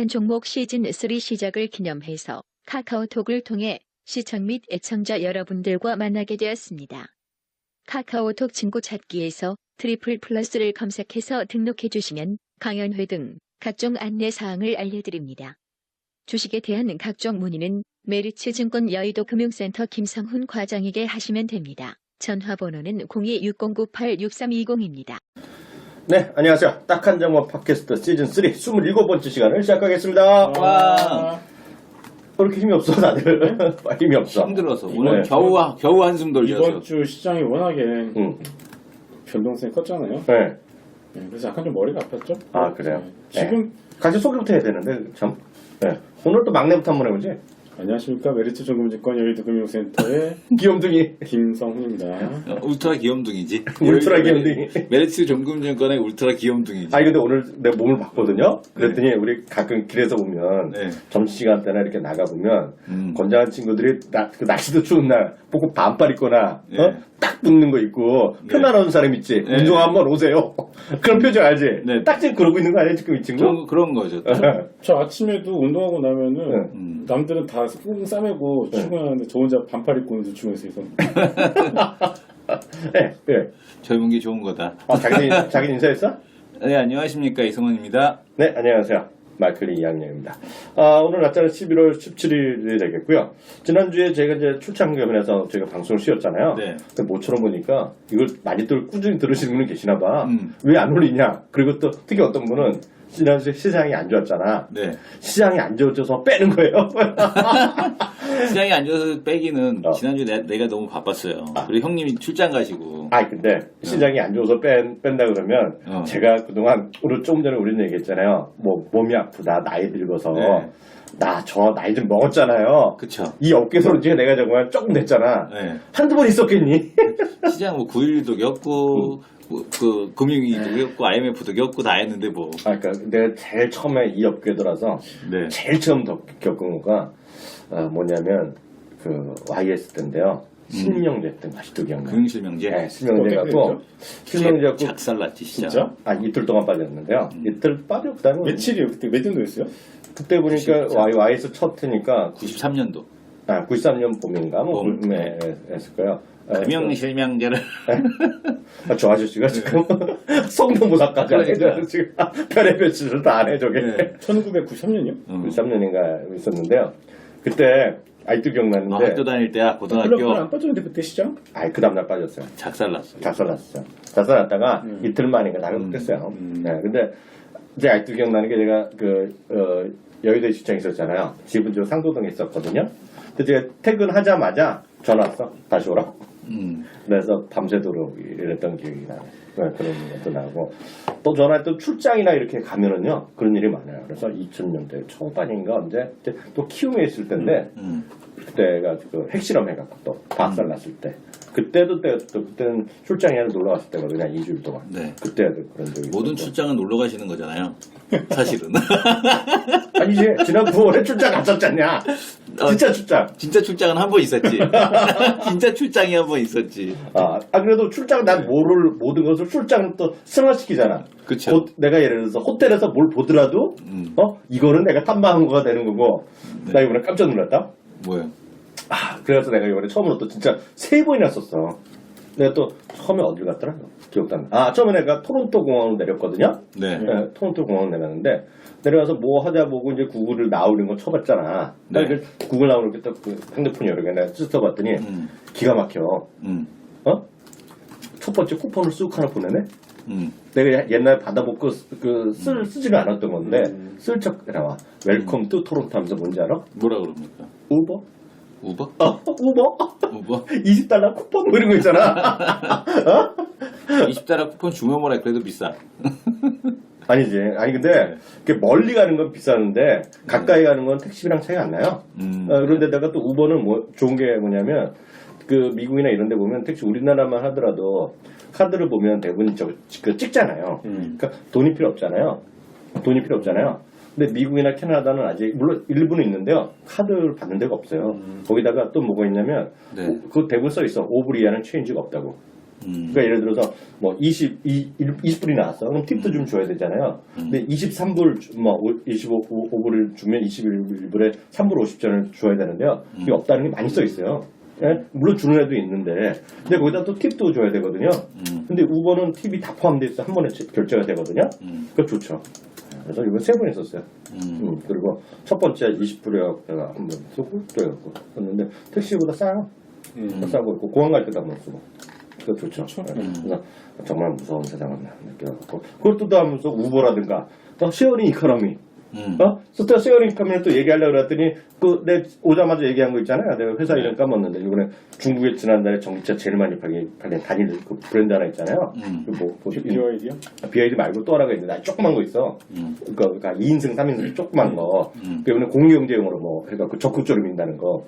한 종목 시즌3 시작을 기념해서 카카오톡을 통해 시청 및 애청자 여러분들과 만나게 되었습니다. 카카오톡 친구 찾기에서 트리플 플러스를 검색해서 등록해 주시면 강연회 등 각종 안내 사항을 알려드립니다. 주식에 대한 각종 문의는 메리츠증권 여의도 금융센터 김성훈 과장에게 하시면 됩니다. 전화번호는 0260986320입니다. 네, 안녕하세요. 딱한 점업 팟캐스트 시즌3 27번째 시간을 시작하겠습니다. 와. 왜 이렇게 힘이 없어, 다들? 힘이 없어. 힘들어서 오늘 네. 겨우 한숨 돌려서. 이번 주 시장이 워낙에 변동성이 컸잖아요. 네. 네, 그래서 약간 좀 머리가 아팠죠. 아, 그래요? 네. 지금 같이 소개부터 해야 되는데, 참. 네. 오늘 또 막내부터 한번 해보지. 안녕하십니까, 메리츠증권 여의도 금융센터의 귀염둥이. 김성훈입니다. 울트라 귀염둥이지. 울트라 귀염둥이. 메리츠 종금증권의 울트라 귀염둥이지. 아니, 근데 오늘 내 몸을 봤거든요? 그랬더니 우리 가끔 길에서 보면, 네. 점심시간 때나 이렇게 나가보면, 건장한 친구들이 그 날씨도 추운 날, 보고 반팔 입거나, 네. 딱 붙는 거 입고, 편안한 사람 있지? 네. 운동 한번 오세요. 그런 표정 알지? 네. 딱 지금 그러고 있는 거 아니야, 지금 이 친구? 그런 거죠. 저 아침에도 운동하고 나면은 음. 남들은 다 꽁꽁 싸매고 출근하는데 저 혼자 반팔 입고 오는데 주변에서 있어. 네, 네. 젊은 게 좋은 거다. 자기 인사했어? 네, 안녕하십니까. 이승원입니다. 네, 안녕하세요. 마이클리 이학년입니다. 오늘 날짜는 11월 17일이 되겠고요. 지난주에 제가 이제 출장 겸해서 저희가 방송을 쉬었잖아요. 네. 근데 모처럼 보니까 이걸 많이들 꾸준히 들으시는 분이 계시나 봐. 음. 왜 안 올리냐? 그리고 또 특히 어떤 분은 지난주에 시장이 안 좋았잖아. 네. 시장이 안 좋아져서 빼는 거예요. 시장이 안 좋아서 빼기는 지난주에 내가 너무 바빴어요. 그리고 형님이 출장 가시고. 근데 시장이 안 좋아서 뺀다 그러면 제가 그동안 오늘 조금 전에 우리는 얘기했잖아요. 뭐 몸이 아프다, 나이 들어서. 네. 저 나이 좀 먹었잖아요. 그쵸. 이 업계에서 지금 내가 정말 조금 됐잖아. 네. 한두 번 있었겠니? 시장 뭐 9.11도 겪고, 그 금융위기도 겪고, IMF도 겪고 다 했는데 뭐. 그러니까 내가 제일 처음에 이 업계에 들어서 네. 제일 처음 겪은 거가 뭐냐면 그 YS 때인데요. 실명제 때 아직도 기억나요. 금융실명제. 네, 실명제 갖고 실명제 갖고 작살났지 시장. 진짜? 이틀 동안 빠졌는데요. 이틀 빠져 그다음에 며칠이요? 그때 몇 년도였어요? 그때 보니까 YS 첫 트니까 93년도. 93년 봄인가 뭐 봄. 네, 했을 거예요. 금융실명제를. 저 아저씨가 지금 성대모사까지 안 그러니까. 해줘. 지금 별의별 짓을 다 안 해, 저게. 네. 1993년이요? 93년인가 있었는데요. 그때, 아직도 기억나는데. 학교 다닐 때야 별로 고등학교 안 빠졌는데 그때 시장? 그 다음날 빠졌어요. 작살났어요. 작살났어요. 작살났다가 이틀 만인가 나갔겠어요. 네, 근데, 이제 아직도 기억나는 게 제가 여의도에 직장에 있었잖아요. 집은 저 상도동에 있었거든요. 근데 제가 퇴근하자마자 전화 왔어. 다시 오라고. 그래서 밤새도록 이랬던 기억이 나요. 네, 그런 것도 나고. 또 전화했던 출장이나 이렇게 가면은요, 그런 일이 많아요. 그래서 2000년대 초반인가 언제, 또 키움에 있을 때인데, 그때가 그 핵실험 해갖고 또 박살 났을 때. 그때는 출장이 아니라 놀러 갔을 때거든요. 2주일 동안. 네. 그때도 그런 적이 모든 있었고. 출장은 놀러 가시는 거잖아요. 사실은. 아니지. 지난 9월에 출장 갔었잖냐. 진짜 출장. 진짜 출장은 한 번 있었지. 진짜 출장이 한 번 있었지. 그래도 출장, 난 모든 것을 출장을 또 승화시키잖아. 그쵸. 내가 예를 들어서 호텔에서 뭘 보더라도, 이거는 내가 탐방한 거가 되는 거고, 네. 나 이번에 깜짝 놀랐다? 뭐요? 그래서 내가 이번에 처음으로 또 진짜 3번이나 썼어. 내가 또 처음에 어딜 갔더라? 기억도 안 나. 처음에 내가 토론토 공항으로 내렸거든요? 네. 토론토 공항 내렸는데, 내려가서 뭐 하자 보고 이제 구글을 나오는 거 쳐봤잖아. 네. 구글 나오는 게 딱 그 핸드폰 여러 개 내가 써봤더니, 기가 막혀. 첫 번째 쿠폰을 쑥 하나 보내네? 내가 옛날에 받아보고 쓰지가 않았던 건데, 슬쩍 나와. 웰컴 투 토론토 하면서 뭔지 알아? 뭐라 그럽니까? 우버? 우버? 우버? 우버? 20달러 쿠폰 뭐 이런 거 있잖아. 20달러 쿠폰 주면 뭐라 그래도 비싸. 아니지. 근데 멀리 가는 건 비싸는데 가까이 가는 건 택시비랑 차이가 안 나요. 그런데다가 또 우버는 좋은 게 뭐냐면 그 미국이나 이런 데 보면 택시 우리나라만 하더라도 카드를 보면 대부분 찍잖아요. 그러니까 돈이 필요 없잖아요. 근데 미국이나 캐나다는 아직 물론 일부는 있는데요. 카드를 받는 데가 없어요. 거기다가 또 뭐가 있냐면 네. 그 대부분 써 있어. 오브리아는 체인지가 없다고. 그러니까 예를 들어서 뭐 20불이 나왔어. 그럼 팁도 좀 줘야 되잖아요. 근데 23불, 뭐 25불을 주면 21불에 3불 50전을 줘야 되는데요. 이게 없다는 게 많이 써 있어요. 예? 물론 주는 애도 있는데, 근데 거기다 또 팁도 줘야 되거든요. 근데 우버는 팁이 다 포함되어 있어 한 번에 결제가 되거든요. 그거 좋죠. 그래서 이번 3번 했었어요. 그리고 첫 번째 20불에 내가 한 번 쓰고 또 해갖고 썼는데 택시보다 싸요. 더 싸고 있고 공항 갈 때도 한 번 쓰고 그거 좋죠. 그래서 정말 무서운 세상을 느껴갖고 그걸 또 하면서 우버라든가 또 쉐어링 이코노미 또 쉐어링 이코노미를 또 얘기하려고 그랬더니 그 내 오자마자 얘기한 거 있잖아요. 내가 회사 이름 까먹었는데 이번에 중국에 지난달에 전기차 제일 많이 팔린 단일 그 브랜드 하나 있잖아요. BYD요? BYD 말고 또 하나가 있는데 조그만 거 있어. 그러니까 2인승, 3인승 조그만 거. 그러면 공유경제용으로 뭐 해갖고 적극적으로 민다는 거.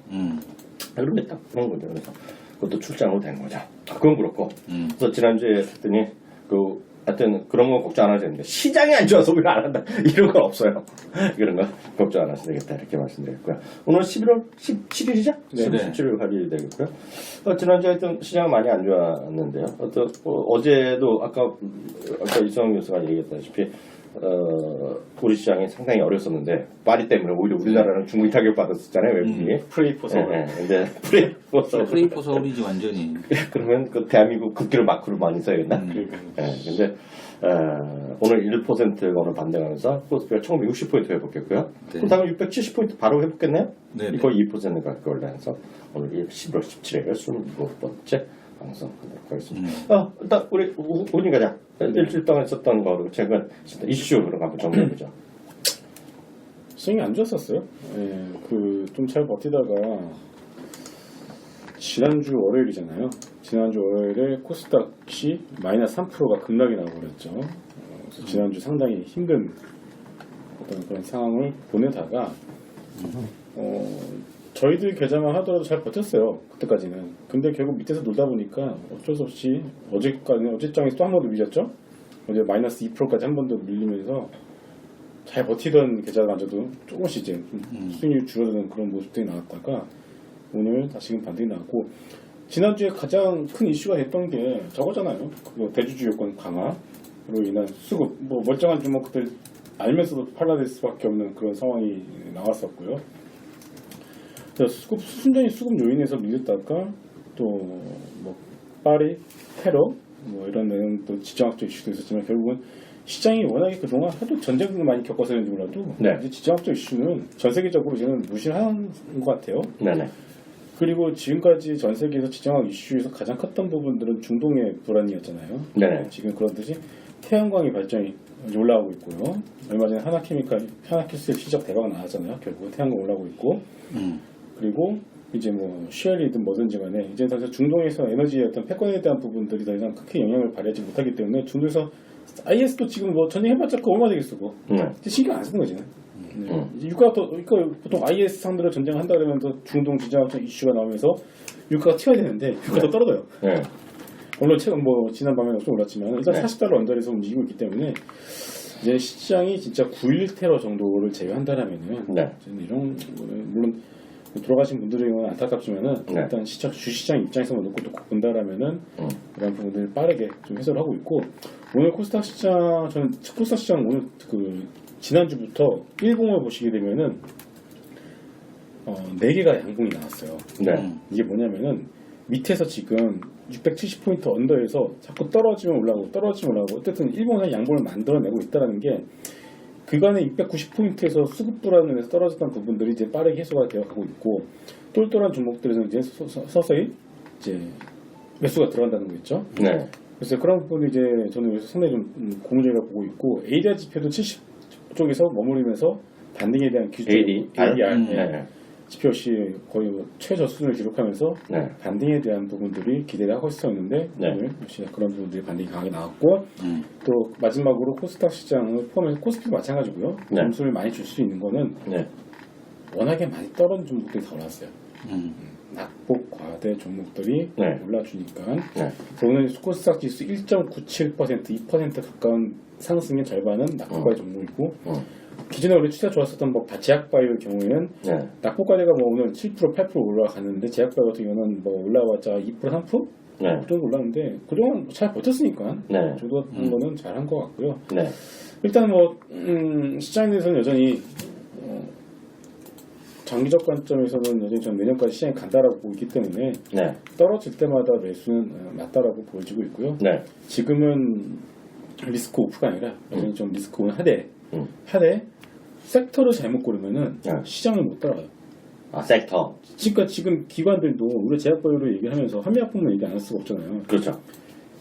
그런 게 딱 그런 거죠. 그래서 그것도 출장으로 된 거죠. 그건 그렇고. 그래서 지난주에 했더니 하여튼 그런 거 걱정 안 하셔도 되는데 시장이 안 좋아서 왜 안 한다 이런 건 없어요. 이런 거 걱정 안 하셔도 되겠다 이렇게 말씀드렸고요. 오늘 11월 17일이죠? 네. 17일 발휘 되겠고요. 지난주에 하여튼 시장 많이 안 좋았는데요. 어제도 아까 이성훈 교수가 얘기했다시피 우리 시장이 상당히 어렸었는데 파리 때문에 오히려 우리나라는 중국이 타격 받았었잖아요. 외국인이. 프레이포 서울. 근데 프레이포 서울이지 완전히. 그러면 그 대한민국 국기를 마크로 많이 써야겠나? 근데 오늘 1%가 오늘 반등하면서 코스피가 1960포인트 회복했고요. 네. 그 다음에 670포인트 바로 회복했네요. 네네. 거의 2% 가까이 올라서 오늘 11월 17일 27번째 방송 하도록 하겠습니다. 일단 우리 우니 가자. 일주일 동안 있었던 거 그리고 최근 이슈로 한번 정리해보자. 시장이 안 좋았었어요. 예, 좀 잘 버티다가 지난주 월요일이잖아요. 지난주 월요일에 코스닥이 마이너스 3%가 급락이 나버렸죠. 그래서 지난주 상당히 힘든 어떤 그런 상황을 보내다가 저희들 계좌만 하더라도 잘 버텼어요. 그때까지는. 근데 결국 밑에서 놀다 보니까 어쩔 수 없이 어제장에서 또 한 번 더 밀렸죠. 어제 마이너스 2%까지 한 번 더 밀리면서 잘 버티던 계좌마저도 조금씩 이제 수익률이 줄어드는 그런 모습들이 나왔다가 오늘 다시금 반등이 나왔고 지난주에 가장 큰 이슈가 됐던 게 저거잖아요. 대주주 요건 강화로 인한 수급, 멀쩡한 주목들 알면서도 팔아야 될 수밖에 없는 그런 상황이 나왔었고요. 순전히 수급 요인에서 밀렸다가 또 파리 테러 이런 내용도 지정학적 이슈도 있었지만 결국은 시장이 워낙에 그동안 하도 전쟁을 많이 겪어서인지 몰라도 이제 지정학적 이슈는 전 세계적으로 이제는 무시하는 것 같아요. 네네. 그리고 지금까지 전 세계에서 지정학 이슈에서 가장 컸던 부분들은 중동의 불안이었잖아요. 네네. 지금 그렇듯이 태양광의 발전이 올라가고 있고요. 얼마 전에 하나캐슬 시작 대박 나왔잖아요. 결국은 태양광 올라가고 있고 그리고 이제 쉐어리든 뭐든지 간에 이제 사실 중동에서 에너지의 어떤 패권에 대한 부분들이 더 이상 크게 영향을 발휘하지 못하기 때문에 중동에서 IS도 지금 전쟁해봤자 그거 얼마 되겠어 그거. 신경 안 쓰는 거지. 이제 유가가 보통 IS 상대로 전쟁한다 그러면 더 중동 지정학적 이슈가 나오면서 유가가 튀어야 되는데 유가가 더 떨어져요. 물론 최근 지난밤에 좀 올랐지만 일단 40달러 언저리에서 움직이고 있기 때문에 이제 시장이 진짜 9.1 테러 정도를 제외한다라면은 이런 물론 돌아가신 분들은 안타깝지만은 일단 주시장 입장에서만 놓고 또 본다라면은 그런 부분들을 빠르게 좀 해소를 하고 있고 오늘 코스닥 시장 저는 코스닥 시장 오늘 지난주부터 일봉을 보시게 되면은 4개가 양봉이 나왔어요. 이게 뭐냐면은 밑에서 지금 670포인트 언더에서 자꾸 떨어지면 올라가고 어쨌든 일본은 양봉을 만들어내고 있다는 게 그간의 690포인트에서 수급 불안에서 떨어졌던 부분들이 이제 빠르게 해소가 되어가고 있고 똘똘한 종목들에서 이제 서서히 이제 매수가 들어간다는 거겠죠. 그래서 그런 부분이 이제 저는 여기서 상당히 좀 고무적이라고 보고 있고 ADR 지표도 70 쪽에서 머무르면서 반등에 대한 ADR 지표 없이 거의 최저수준을 기록하면서 반등에 대한 부분들이 기대를 하고 있었는데 오늘 역시 그런 부분들이 반등이 강하게 나왔고 또 마지막으로 코스닥 시장을 포함해서 코스피도 마찬가지고요. 점수를 많이 줄 수 있는 거는 워낙에 많이 떨어진 종목들이 다 올랐어요. 낙폭 과대 종목들이 올라주니까 그래서 오늘 코스닥 지수 1.97% 2% 가까운 상승의 절반은 낙폭 과대 종목이고 기존에 우리 추세가 좋았었던 뭐 제약바이오의 경우에는 네. 낙폭과대가 뭐 오늘 7% 8% 올라가는데 제약바이오 같은 경우는 뭐 올라왔자 2% 3%? 네. 그 정도 올랐는데 그동안 잘 버텼으니까 네. 그 정도 한 거는 잘한 것 같고요. 네. 일단 뭐 시장에 대해서는 여전히 장기적 관점에서는 여전히 좀 내년까지 시장이 간다라고 보고 있기 때문에 네. 떨어질 때마다 매수는 맞다라고 보여지고 있고요. 네. 지금은 리스크 오프가 아니라 여전히 좀 리스크 온 하되 섹터를 잘못 고르면은 네. 시장을 못 따라가요. 아, 섹터. 그러니까 지금 기관들도 우리 제약바이오를 얘기하면서 한미약품만 얘기 안 할 수가 없잖아요. 그렇죠.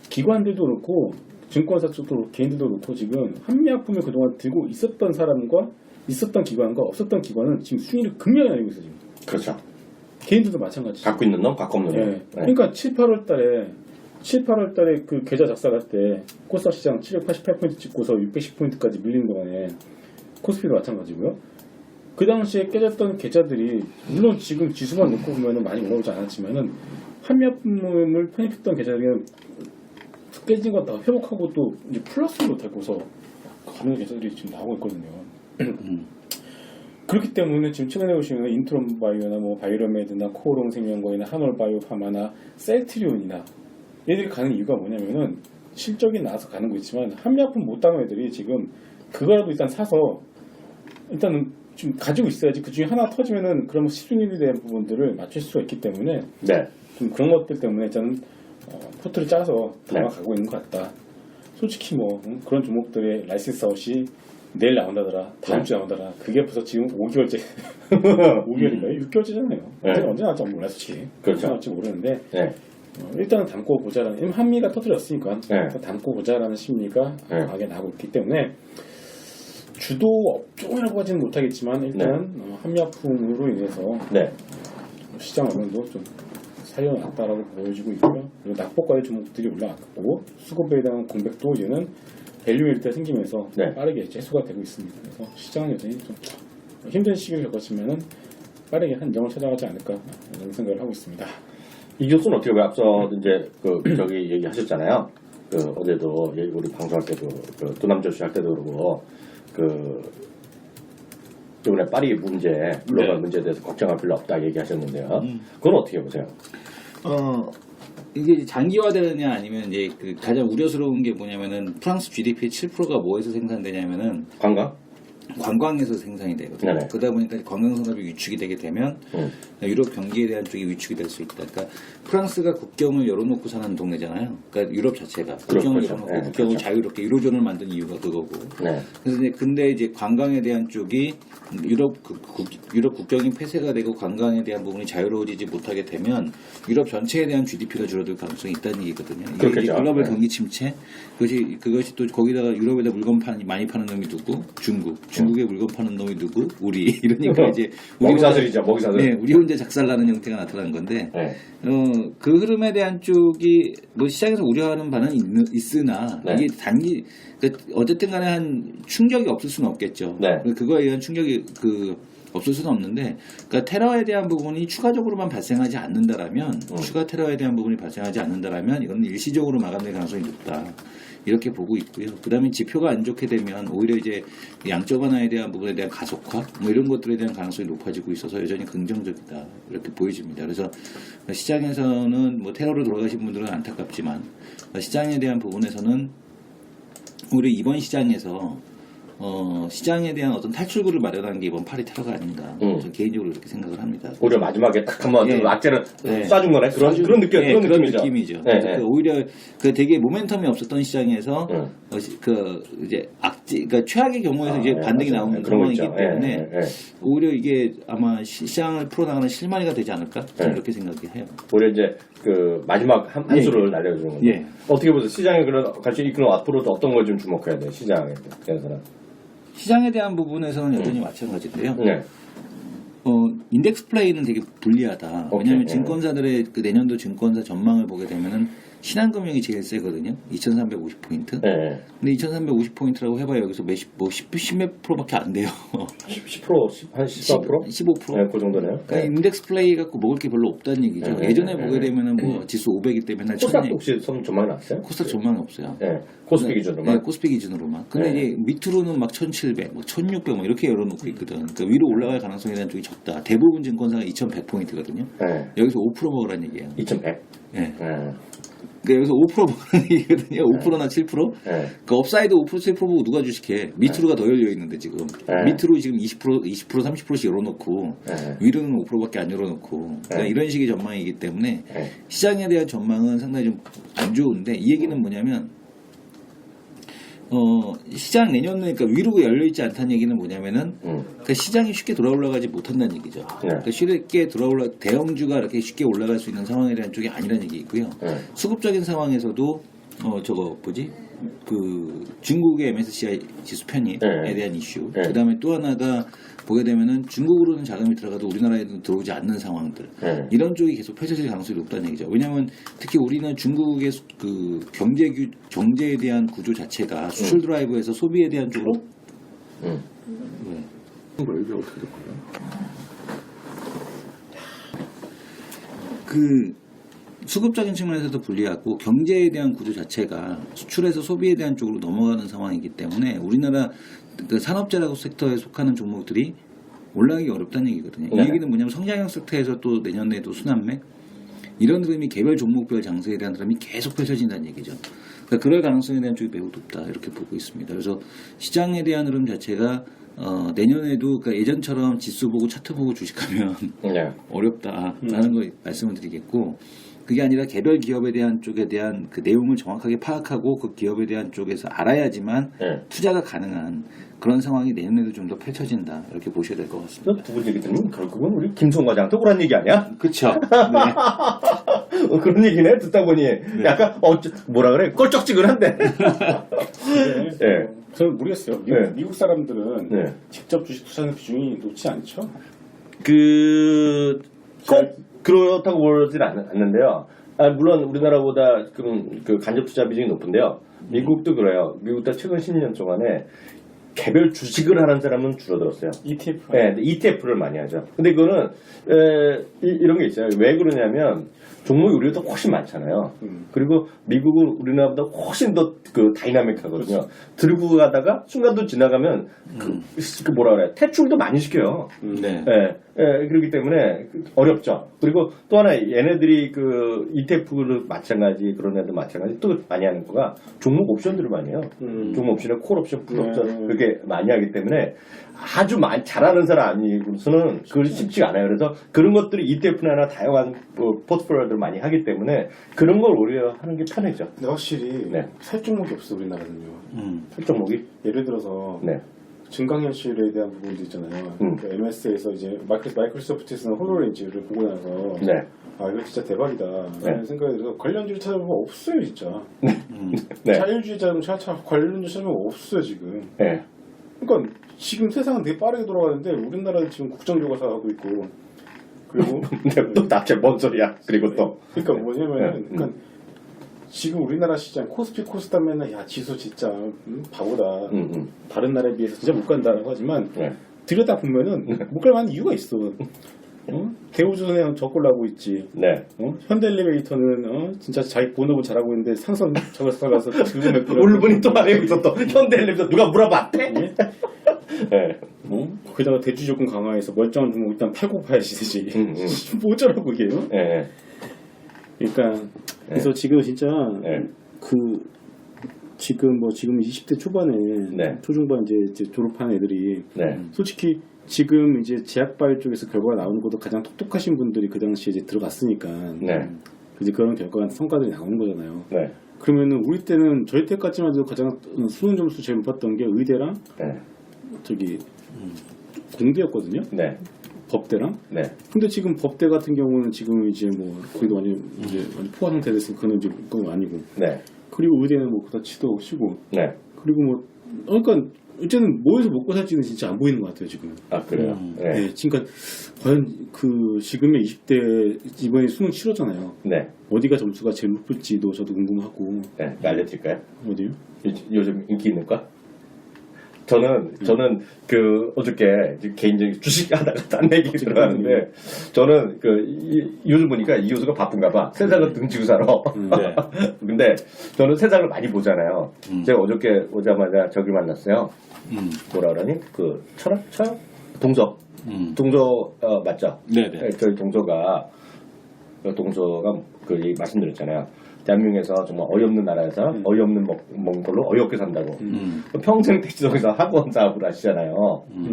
기관들도 그렇고 증권사 쪽도 그렇고 개인들도 그렇고 지금 한미약품을 그동안 들고 있었던 사람과 있었던 기관과 없었던 기관은 지금 순위를 극명히 나뉘고 있어요. 지금. 그렇죠. 개인들도 마찬가지. 갖고 있는 놈, 갖고 없는 놈. 네. 네. 그러니까 7, 8월 달에 그 계좌 작성할 때 코스닥 시장 788포인트 찍고서 610포인트까지 밀리는 동안에 코스피도 마찬가지고요. 그 당시에 깨졌던 계좌들이 물론 지금 지수만 놓고 보면은 많이 올라오지 않았지만은 한미약품을 편입했던 계좌들은 깨진 거 다 회복하고 또 이제 플러스로 되고서 가는 계좌들이 지금 나오고 있거든요. 그렇기 때문에 지금 최근에 보시면 인트론 바이오나 뭐 바이러메드나 코오롱 생명과이나 하몰 바이오 파마나 셀트리온이나 얘들이 가는 이유가 뭐냐면은 실적이 나와서 가는 거 있지만 한미약품 못 따는 애들이 지금 그거라도 일단 사서 일단은 좀 가지고 있어야지 그 중에 하나 터지면은 그러면 시중률에 대한 부분들을 맞출 수가 있기 때문에 네. 좀 그런 것들 때문에 일단은 포트를 짜서 담아가고 있는 것 같다. 솔직히 뭐 그런 종목들의 라이센스 아웃이 내일 나온다더라, 다음 주에 나온다더라. 그게 벌써 지금 5개월째, 5개월인가요? 6개월째잖아요. 네. 언제 나올지 몰라 솔직히. 그렇죠. 언제 나올지 모르는데 네. 일단은 담고 보자라는 한미가 터뜨렸으니까 네. 담고 보자라는 심리가 네. 강하게 나오고 있기 때문에 주도 업종이라고 하지는 못하겠지만 일단 한미약품으로 인해서 네. 시장 언론도 좀 살려놨다라고 보여지고 있고요. 그리고 낙폭과의 종목들이 올라갔고 수급에 대한 공백도 이제는 밸류 일대 생기면서 네. 빠르게 이제 해소가 되고 있습니다. 그래서 시장은 여전히 좀 힘든 시기를 겪었지만은 빠르게 한정을 찾아가지 않을까 이런 생각을 하고 있습니다. 이 교수는 어떻게 보면 앞서 이제 저기 얘기하셨잖아요. 어제도 우리 방송할 때도 두남조씨 할 때도 그러고 이번에 파리 문제, 글로벌 문제에 대해서 걱정할 필요 없다 얘기하셨는데요. 그건 어떻게 보세요? 이게 장기화되느냐 아니면 이제 그 가장 우려스러운 게 뭐냐면은 프랑스 GDP의 7%가 뭐에서 생산되냐면은 관광에서 생산이 되거든요. 네네. 그러다 보니까 관광 산업이 위축이 되게 되면 유럽 경기에 대한 쪽이 위축이 될 수 있다. 그러니까 프랑스가 국경을 열어놓고 사는 동네잖아요. 그러니까 유럽 자체가 국경을 그렇죠. 열어놓고 네, 국경을 그렇죠. 자유롭게 유로존을 만든 이유가 그거고. 네. 그래서 근데 이제 관광에 대한 쪽이 유럽 국경이 폐쇄가 되고 관광에 대한 부분이 자유로워지지 못하게 되면 유럽 전체에 대한 GDP가 줄어들 가능성이 있다는 얘기거든요. 이게 그렇겠죠. 글로벌 네. 경기 침체, 그것이 또 거기다가 유럽에다 물건 많이 파는 놈이 누구? 중국에 물건 파는 놈이 누구? 우리 이러니까 이제 먹이사슬이죠, 먹이사슬. 네, 우리 혼자 작살나는 형태가 나타난 건데 네. 그 흐름에 대한 쪽이 뭐 시장에서 우려하는 바는 있으나 네. 이게 단기 어쨌든 간에 한 충격이 없을 수는 없겠죠. 네. 그거에 의한 충격이 없을 수는 없는데, 그러니까 테러에 대한 부분이 추가적으로만 발생하지 않는다라면, 추가 테러에 대한 부분이 발생하지 않는다라면, 이건 일시적으로 마감될 가능성이 높다. 이렇게 보고 있고요. 그 다음에 지표가 안 좋게 되면 오히려 이제 양적 완화에 대한 부분에 대한 가속화, 뭐 이런 것들에 대한 가능성이 높아지고 있어서 여전히 긍정적이다. 이렇게 보여집니다. 그래서 시장에서는 뭐 테러로 돌아가신 분들은 안타깝지만, 시장에 대한 부분에서는 우리 이번 시장에서 시장에 대한 어떤 탈출구를 마련한 게 이번 파리 테러가 아닌가. 저는 개인적으로 이렇게 생각을 합니다. 오히려 마지막에 딱 한번 예. 악재를 네. 쏴준 거네. 그런 느낌, 예, 그런 그런 느낌이죠. 느낌이죠. 네, 그래서 네. 오히려 되게 모멘텀이 없었던 시장에서 이제 그러니까 최악의 경우에서 이제 반등이 맞아요. 나오는 그런 거 상황이기 있죠. 때문에 예, 예, 예. 오히려 이게 아마 시장을 풀어나가는 실마리가 되지 않을까 저는 이렇게 생각해요. 오히려 이제 마지막 한 수를 날려주는 거죠. 예. 어떻게 보세요? 시장에 같이 이끌어 앞으로도 어떤 걸 좀 주목해야 돼요? 시장에 대해서는. 시장에 대한 부분에서는 여전히 마찬가지인데요. 네. 인덱스 플레이는 되게 불리하다. 오케이. 왜냐하면 증권사들의 그 내년도 증권사 전망을 보게 되면은 신한금융이 제일 세거든요. 2,350포인트. 네. 근데 2,350포인트라고 해봐요. 여기서 십몇 프로밖에 안 돼요. 10%, 한 14%? 15%? 네, 그 정도네요. 그러니까 인덱스 플레이 갖고 먹을 게 별로 없다는 얘기죠. 네, 예전에 네, 보게 네. 되면은 뭐 지수 500이 때 맨날 코스닥 1000이 혹시 손 전망이 났어요? 코스닥 전망이 없어요. 네, 코스피 기준으로만. 네, 코스피 기준으로만. 근데 네. 이제 밑으로는 막 1,700, 막 1,600 뭐 이렇게 열어놓고 있거든. 그러니까 위로 올라갈 가능성에 대한 쪽이 적다. 대부분 증권사가 2,100포인트거든요. 네. 여기서 5% 먹으라는 얘기예요. 2100. 네. 네. 그러니까 여기서 5% 먹으라는 얘기거든요. 5%나 7%? 네. 그 업사이드 5% 7% 보고 누가 주식해? 밑으로가 더 열려 있는데 지금. 네. 밑으로 지금 20%, 30%씩 열어놓고 네. 위로는 5%밖에 안 열어놓고. 그러니까 네. 이런 식의 전망이기 때문에 네. 시장에 대한 전망은 상당히 좀 안 좋은데 이 얘기는 뭐냐면 시장 내년에 그러니까 위로 열려있지 않다는 얘기는 뭐냐면은 그러니까 시장이 쉽게 돌아올라가지 못한다는 얘기죠. 네. 그러니까 쉽게 대형주가 이렇게 쉽게 올라갈 수 있는 상황에 대한 쪽이 아니라는 얘기고요. 네. 수급적인 상황에서도 저거 뭐지 그 중국의 MSCI 지수 편입에 네. 대한 이슈. 네. 그다음에 또 하나가 보게 되면은 중국으로는 자금이 들어가도 우리나라에는 들어오지 않는 상황들. 네. 이런 쪽이 계속 펼쳐질 가능성이 높다는 얘기죠. 왜냐하면 특히 우리는 중국의 그 경제에 대한 구조 자체가 수출 드라이브에서 소비에 대한 쪽으로 네. 뭐 이게 어떻게 됐구나. 그 수급적인 측면에서도 불리하고 경제에 대한 구조 자체가 수출에서 소비에 대한 쪽으로 넘어가는 상황이기 때문에 우리나라 그 산업재라고 섹터에 속하는 종목들이 올라가기 어렵다는 얘기거든요. 이 네. 얘기는 뭐냐면 성장형 섹터에서 또 내년에도 순환매 이런 흐름이 개별 종목별 장세에 대한 흐름이 계속 펼쳐진다는 얘기죠. 그러니까 그럴 가능성에 대한 쪽이 매우 높다 이렇게 보고 있습니다. 그래서 시장에 대한 흐름 자체가 내년에도 그러니까 예전처럼 지수 보고 차트 보고 주식하면 네. 어렵다라는 걸 말씀을 드리겠고 그게 아니라 개별 기업에 대한 쪽에 대한 그 내용을 정확하게 파악하고 그 기업에 대한 쪽에서 알아야지만 네. 투자가 가능한 그런 상황이 내년에도 좀 더 펼쳐진다 이렇게 보셔야 될 것 같습니다. 두 분 얘기 들으면 결국은 우리 김성 과장한테 오란 얘기 아니야? 그렇죠. 그런 얘기네 듣다 보니 약간 뭐라 그래 껄쩍지근한데. 네. 저는 모르겠어요. 미국 사람들은 네. 직접 주식 투자하는 비중이 높지 않죠? 꼭 그렇다고 보진 않는데요. 물론 우리나라보다 그 간접 투자 비중이 높은데요. 미국도 그래요. 미국도 최근 10년 동안에 개별 주식을 하는 사람은 줄어들었어요. ETF. 네, ETF를 많이 하죠. 근데 이거는 이런 게 있어요. 왜 그러냐면 종목이 우리보다 훨씬 많잖아요. 그리고 미국은 우리나라보다 훨씬 더 그 다이나믹하거든요. 그렇죠. 들고 가다가 순간도 지나가면 그 뭐라 그래 퇴출도 많이 시켜요. 네. 그렇기 때문에 어렵죠. 그리고 또 하나 얘네들이 그 ETF를 마찬가지 그런 애들 마찬가지 또 많이 하는 거가 종목 옵션들을 많이 해요. 종목 옵션에 콜 옵션, 풋 옵션 그렇게 많이 하기 때문에 아주 잘하는 사람 아니고서는 그걸 쉽지가 않아요. 그래서 그런 것들이 ETF나 다양한 포트폴리오들 많이 하기 때문에 그런 걸 오히려 하는 게 편하죠. 근데 확실히 네. 살 종목이 없어 우리나라는요. 살 종목이 예를 들어서 네. 증강현실에 대한 부분도 있잖아요. 그 MS에서 이제 마이크로소프트에서는 홀로렌즈를 보고 나서 네. 아 이거 진짜 대박이다 라는 생각이 들어서 관련주를 찾아보면 없어요 진짜. 네. 자율주의자는 관련주 찾아보면 없어요 지금. 네. 그러니까 지금 세상은 되게 빠르게 돌아가는데 우리나라는 지금 국정교과서하고 있고 그리고 근데 또 납치 뭔 소리야? 그리고 또 그러니까 뭐냐면 네. 그러니까 지금 우리나라 시장 코스피 코스닥 맨날 야 지수 진짜 바보다 다른 나라에 비해서 진짜 못 간다라고 하지만 네. 들여다 보면은 못 갈 만한 이유가 있어. 대우조선해양 저꼴라고 있지. 네. 현대엘리베이터는 진짜 자기 본업을 잘하고 있는데 상선 저걸 가서 들고 맺고 울분이 또 말하고 있어. 또 현대엘리베이터 누가 물어봤대? 네? 네. 거기다가 대주 조건 강화해서 멀쩡한 종목 일단 팔고 봐야지 되지. 뭐 어쩌라고 이게요? 네. 그러니까 그래서 지금 진짜 네. 지금 20대 초반에 네. 초중반 이제 졸업한 애들이 네. 솔직히 지금 이제 제약바이오 쪽에서 결과가 나오는 것도 가장 똑똑하신 분들이 그 당시에 이제 들어갔으니까 네. 이제 그런 결과가 성과들이 나오는 거잖아요. 네. 그러면은 우리 때는 저희 때까지만 해도 가장 수능 점수 제일 높았던 게 의대랑 네. 저기 공대였거든요. 네. 법대랑. 네. 근데 지금 법대 같은 경우는 지금 이제 뭐 거기도 완전 포화 상태 됐으니까 그건 이제 그건 아니고. 네. 그리고 의대는 뭐 그다 치도 치고. 네. 그리고 뭐 그러니까 이제는 뭐에서 먹고 살지는 진짜 안 보이는 것 같아요 지금. 아 그래요. 네. 네, 그러니까 과연 그 지금의 20대 이번에 수능 치렀잖아요. 네. 어디가 점수가 제일 높을지도 저도 궁금하고. 네. 알려드릴까요? 어디요? 요즘 인기 있는 거? 저는 그 어저께 개인적인 주식 하다가 딴 얘기 들어가는데 저는 요즘 보니까 이 교수가 바쁜가 봐. 세상을 등지고 살아. 네. 근데 저는 세상을 많이 보잖아요. 제가 어저께 오자마자 저기 만났어요. 뭐라 그러니? 그 철학? 동서. 동서 맞죠? 네네. 네, 저희 동서가 말씀드렸잖아요. 대한민국에서 정말 어이없는 나라에서 어이없는 먹는 걸로 어이없게 산다고. 평생 대치동에서 학원 사업을 하시잖아요.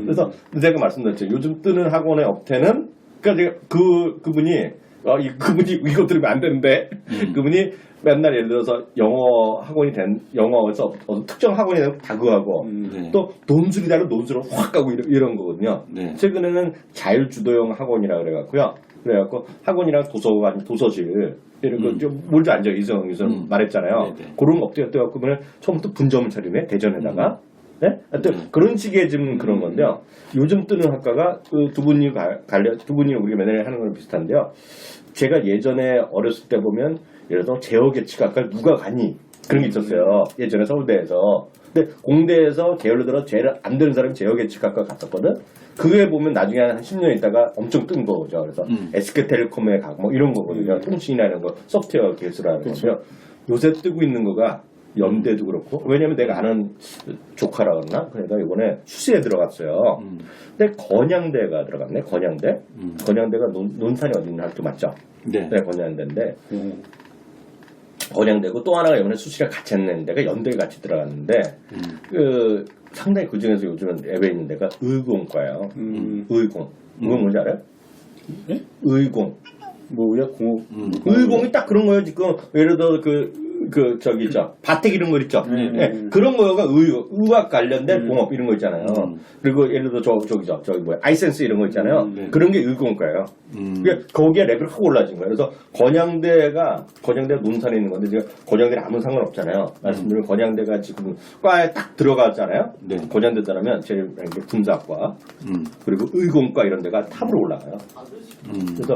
그래서 제가 말씀드렸죠. 요즘 뜨는 학원의 업태는 그러니까 그분이 이거 들으면 안 되는데 그분이 맨날 예를 들어서 영어에서 어떤 특정 학원에 다 그거 하고 네. 또 논술이다는 논술을 확 가고 이런 거거든요. 네. 최근에는 자율주도형 학원이라 그래갖고 학원이랑 도서관, 도서실 이런 거 좀 몰주 앉아 이성 말했잖아요. 네네. 그런 업체가 떠갖고 처음부터 분점을 차리네 대전에다가. 네? 하여튼 그런 식의 좀 그런 건데요. 요즘 뜨는 학과가 그 두 분이 우리가 맨날 하는 거랑 비슷한데요. 제가 예전에 어렸을 때 보면 예를 들어 제어계측학과 누가 가니 그런 게 있었어요. 예전에 서울대에서. 근데 공대에서 게을러 들어 제일 안 되는 사람이 제어계측학과 갔었거든. 그게 보면 나중에 한 10년 있다가 엄청 뜬 거죠. 그래서 SK텔레콤에 가고 뭐 이런 거거든요. 통신이나 이런 거 소프트웨어 기술하는 거죠. 요새 뜨고 있는 거가 연대도 그렇고 왜냐면 내가 아는 조카라 그러나 그러니까 이번에 수시에 들어갔어요. 근데 건양대가 들어갔네. 건양대가 논산이 어디 있는 학교 맞죠? 네. 네, 건양대인데 건양대고 또 하나가 이번에 수시가 같이 했는 데가 연대에 같이 들어갔는데 상당히 그 중에서 요즘은 예외 있는 데가 의공과예요. 의공 뭔지 알아요? 네? 의공 뭐야 공업. 의공이 딱 그런 거예요. 지금 예를 들어 저기 있죠. 바텍 이런 거 있죠. 네, 그런 거가 의학 관련된 공업 이런 거 있잖아요. 그리고 예를 들어 저기 뭐야 아이센스 이런 거 있잖아요. 그런 게 의공과예요. 그게 거기에 레벨이 확 올라진 거예요. 그래서 건양대가 논산에 있는 건데 지금 건양대랑 아무 상관없잖아요. 말씀드리면 건양대가 지금 과에 딱 들어갔잖아요. 네. 건양대 들어가면 제일 군사학과 그리고 의공과 이런 데가 탑으로 올라가요. 그래서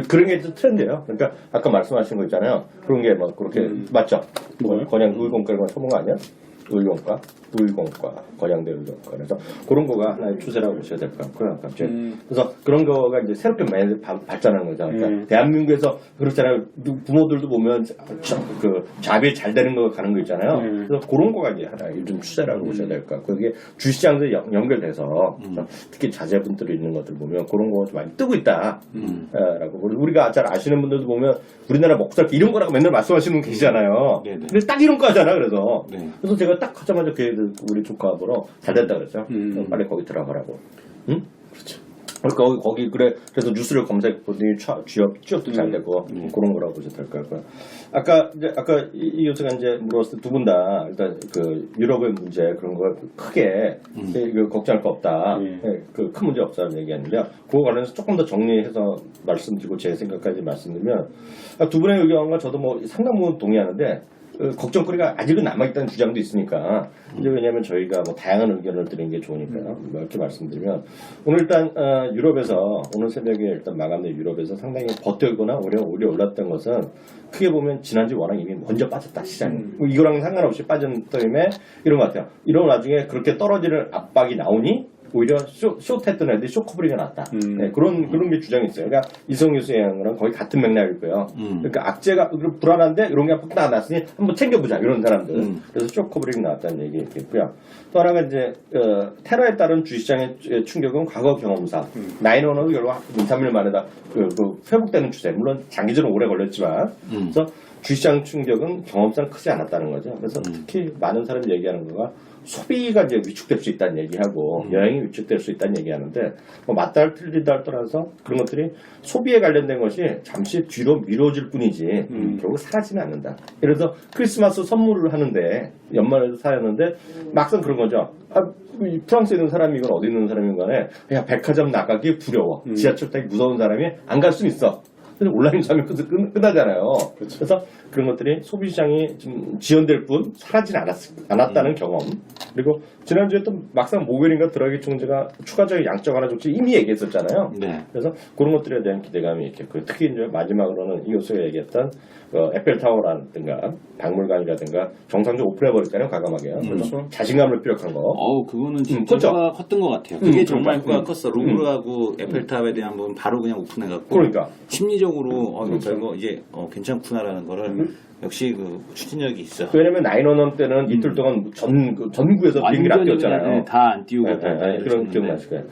그런 게 트렌드예요. 그러니까 아까 말씀하신 거 있잖아요. 그런 게 뭐 그렇게 맞죠? 뭐요? 건양 의공과 이런 거 쳐본 거 아니야? 의공과, 건양대 의공과. 그래서 그런 거가 하나의 추세라고 보셔야 될 것 같고요. 갑자기. 그래서 그런 거가 이제 새롭게 많이 발전하는 거죠. 그러니까 대한민국에서 그렇잖아요. 부모들도 보면 자비 잘 되는 거 가는 거 있잖아요. 그래서 그런 거가 이제 하나의 요즘 추세라고 보셔야 될 것 같고 그게 주시장도 연결돼서 특히 자제분들이 있는 것들 보면 그런 거 좀 많이 뜨고 있다. 라고 우리가 잘 아시는 분들도 보면 우리나라 먹고 살기 이런 거라고 맨날 말씀하시는 분 계시잖아요. 네네. 근데 딱 이런 거 하잖아. 그래서 네. 그래서 제가 딱 하자마자 우리 조카 보러 잘 됐다 그랬어요. 빨리 거기 들어가라고. 응? 그렇죠. 거기 그래서 뉴스를 검색했더니 취업도 잘 되고 그런 거라고 보셔도 될 것 같고요. 아까 이 교수가 이제 물었을 때 두 분 다 일단 그 유럽의 문제 그런 거 크게 이거 걱정할 거 없다. 그 큰 문제 없다는 얘기했는데요. 그거 관련해서 조금 더 정리해서 말씀드리고 제 생각까지 말씀드리면 두 분의 의견과 저도 뭐 상당 부분 동의하는데. 걱정거리가 아직은 남아있다는 주장도 있으니까 이제 왜냐하면 저희가 뭐 다양한 의견을 드리는 게 좋으니까요. 이렇게 말씀드리면 오늘 일단 유럽에서 오늘 새벽에 일단 마감된 유럽에서 상당히 버텨거나 오히려 올랐던 것은 크게 보면 지난주 워낙 이미 먼저 빠졌다 시장이 뭐 이거랑 상관없이 빠진 때문에 이런 것 같아요. 이런 와중에 그렇게 떨어지는 압박이 나오니 오히려 숏했던 애들이 숏커버리가 났다. 네, 그런 게 주장이 있어요. 그러니까 이성 교수의 거랑 거의 같은 맥락일 거예요. 그러니까 악재가 불안한데 이런 게 딱 났으니 한번 챙겨보자 이런 사람들. 그래서 숏커버리가 나왔다는 얘기 있겠고요. 또 하나가 이제 테러에 따른 주시장의 충격은 과거 경험상 911은 결국 2, 3일 만에 다 회복되는 추세. 물론 장기적으로 오래 걸렸지만 그래서 주시장 충격은 경험상 크지 않았다는 거죠. 그래서 특히 많은 사람이 얘기하는 거가 소비가 이제 위축될 수 있다는 얘기하고 여행이 위축될 수 있다는 얘기하는데 뭐 맞다 틀리다 떠나서 그런 것들이 소비에 관련된 것이 잠시 뒤로 미뤄질 뿐이지 결국 사라지는 않는다. 예를 들어서 크리스마스 선물을 하는데 연말에도 사였는데 막상 그런 거죠. 프랑스에 있는 사람이건 어디 있는 사람이건 간에 백화점 나가기 두려워. 지하철 타기 무서운 사람이 안 갈 수는 있어. 그래서 온라인 사면 끝나잖아요. 그렇죠. 그래서 그런 것들이 소비 시장이 좀 지연될 뿐 사라지지 않았다는 경험. 그리고 지난주에 또 막상 모벨인가 드라기 총재가 추가적인 양적 완화 조치 이미 얘기했었잖아요. 네. 그래서 그런 것들에 대한 기대감이 있겠고요. 특히 이제 마지막으로는 이 교수가 얘기했던 에펠타워라든가 박물관이라든가 정상적으로 오픈해버렸잖아요. 과감하게요. 그래서 자신감을 피력한 거. 그거는 진짜 컸죠? 효과가 컸던 것 같아요. 그게 정말 그러니까. 효과가 컸어. 루브르하고 에펠탑에 대한 부분 바로 그냥 오픈해갖고 그러니까. 심리적으로 이거 별거 이제 괜찮구나라는 거를 역시 그 추진력이 있어. 왜냐면 911 때는 이틀 동안 전국에서 비행기를 안 띄웠잖아요. 다 안 띄우고 그런 기억나실 거예요.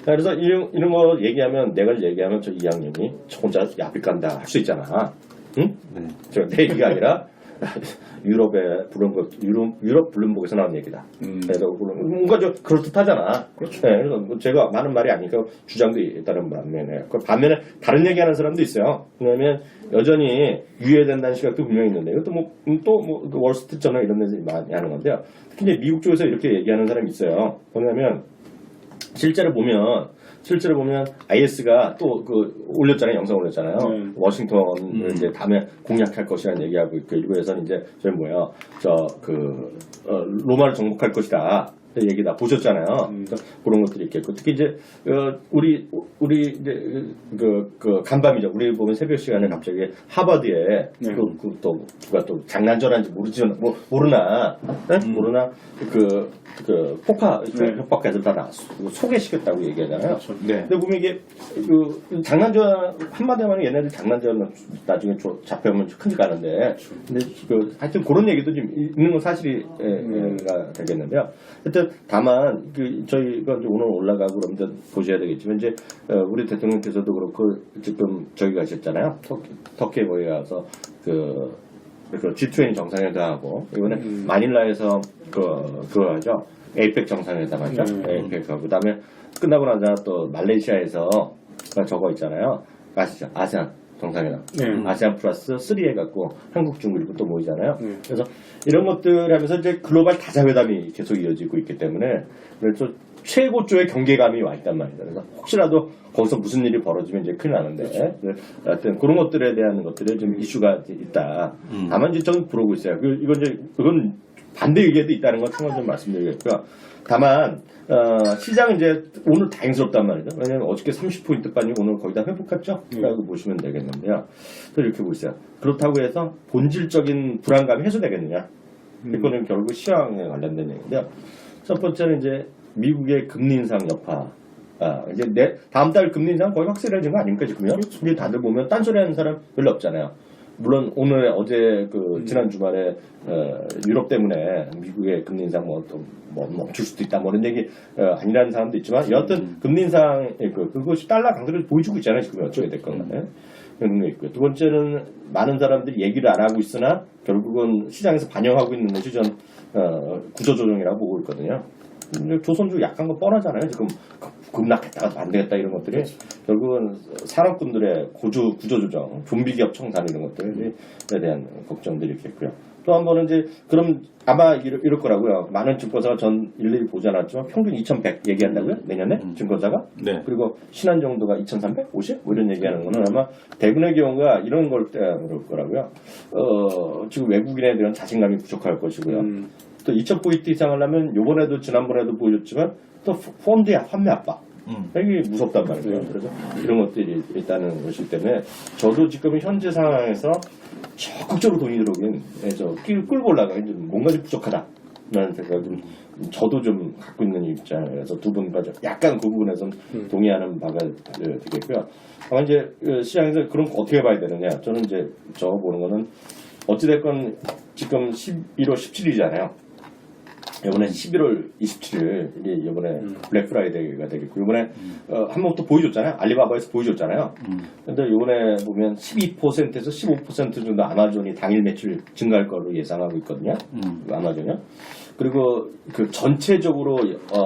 그래서 이런 거 얘기하면 내가 얘기하면 저 2학년이 저 혼자 야비 간다 할 수 있잖아. 응? 네. 내 얘기가 아니라 유럽의 유럽 블룸버그에서 나온 얘기다. 그래서 뭔가 좀 그럴듯하잖아. 그렇죠. 네, 그래서 뭐 제가 많은 말이 아니니까 주장도 있다는 반면에 그 반면에 다른 얘기하는 사람도 있어요. 왜냐하면 여전히 유예된다는 시각도 분명히 있는데 이것도 뭐 월스트리트 저널 이런 데서 많이 하는 건데요. 특히 이제 미국 쪽에서 이렇게 얘기하는 사람이 있어요. 뭐냐면 실제로 보면 IS가 또 올렸잖아요. 영상 올렸잖아요. 워싱턴을 이제 다음에 공략할 것이라는 얘기하고 있고 일부에서는 이제 로마를 정복할 것이다. 얘기 다 보셨잖아요. 그런 것들이 있겠고 특히 이제 우리 이제 간밤이죠. 우리 보면 새벽 시간에 갑자기 하버드에 또 누가 또 장난전한지 모르나 폭파 협박까지 다 소개시켰다고 얘기하잖아요. 그렇죠. 네. 근데 보면 이게 장난전 한마디로 하면 얘네들 장난전 나중에 잡혀오면 큰일 가는데 근데 하여튼 그런 얘기도 좀 있는 건 사실이가 되겠는데요. 하여튼 다만 저희가 이제 오늘 올라가고 그러면 보셔야 되겠지만 이제 우리 대통령께서도 그렇고 지금 저기 가셨잖아요. 터키에 모여 가서 그 G20 정상회담하고 이번에 마닐라에서 그거 하죠. 에이펙 정상회담 하죠. 에이펙하고 그다음에 끝나고 나서 또 말레이시아에서 저거 있잖아요. 아시죠? 아세안 정상회담. 아세안 플러스 3 해갖고 한국, 중국, 일본 또 모이잖아요. 그래서 이런 것들 하면서 이제 글로벌 다자회담이 계속 이어지고 있기 때문에 그래서 최고조의 경계감이 와 있단 말이죠. 그래서 혹시라도 거기서 무슨 일이 벌어지면 이제 큰일 나는데 하여튼 그런 것들에 대한 것들에 좀 이슈가 있다. 다만 이제 저는 부르고 있어요. 그건 반대 의견도 있다는 걸 총괄 좀 말씀드리겠고요. 다만 시장은 이제 오늘 다행스럽단 말이죠. 왜냐하면 어저께 30포인트 빠지고 오늘 거의 다 회복했죠. 라고 보시면 되겠는데요. 또 이렇게 보세요. 그렇다고 해서 본질적인 불안감이 해소되겠느냐. 이거는 결국 시황에 관련된 얘기인데요. 첫 번째는 이제 미국의 금리 인상 여파. 이제 다음 달 금리 인상 거의 확실해진 거 아닙니까 지금요? 근데 다들 보면 딴소리 하는 사람 별로 없잖아요. 물론 어제 지난 주말에 유럽 때문에 미국의 금리 인상 멈출 수도 있다 이런 얘기 아니라는 사람도 있지만 여하튼 금리 인상 그것이 달러 강세를 보여주고 있잖아요 지금 어떻게 됐건 간에 그런 게 있고요. 두 번째는 많은 사람들이 얘기를 안 하고 있으나 결국은 시장에서 반영하고 있는 것이 전 구조조정이라고 보고 있거든요. 조선주 약한 거 뻔하잖아요. 지금 급락했다가 안 되겠다 이런 것들이 결국은 산업군들의 구조조정, 좀비기업 청산 이런 것들에 대한 걱정들이 있겠고요. 또 한 번은 이제 그럼 아마 이럴 거라고요. 많은 증권사가 전 일일이 보지 않았지만 평균 2,100 얘기한다고요? 내년에 증권사가? 네. 그리고 신한 정도가 2,350? 이런 얘기하는 거는 아마 대부분의 경우가 이런 걸 그럴 거라고요. 지금 외국인에 대한 자신감이 부족할 것이고요. 또 2,000포인트 이상 하려면 요번에도 지난번에도 보여줬지만 또 펀드의 환매 압박. 이게 무섭단 말이에요. 그래서 이런 것들이 있다는 것이기 때문에 저도 지금 현재 상황에서 적극적으로 돈이 들어오긴 해서 끌고 올라가긴 좀 뭔가 좀 부족하다. 라는 생각이 좀 저도 좀 갖고 있는 입장에서 두 분과 약간 그 부분에서는 동의하는 바가 되겠고요. 다만 이제 시장에서 그럼 어떻게 봐야 되느냐. 저는 이제 저 보는 거는 어찌됐건 지금 11월 17일이잖아요. 이번에 11월 27일 이번에 블랙 프라이데이가 되겠고 이번에 한 번 또 보여줬잖아요. 알리바바에서 보여줬잖아요. 근데 이번에 보면 12%에서 15% 정도 아마존이 당일 매출 증가할 거로 예상하고 있거든요. 아마존이요. 그리고 그 전체적으로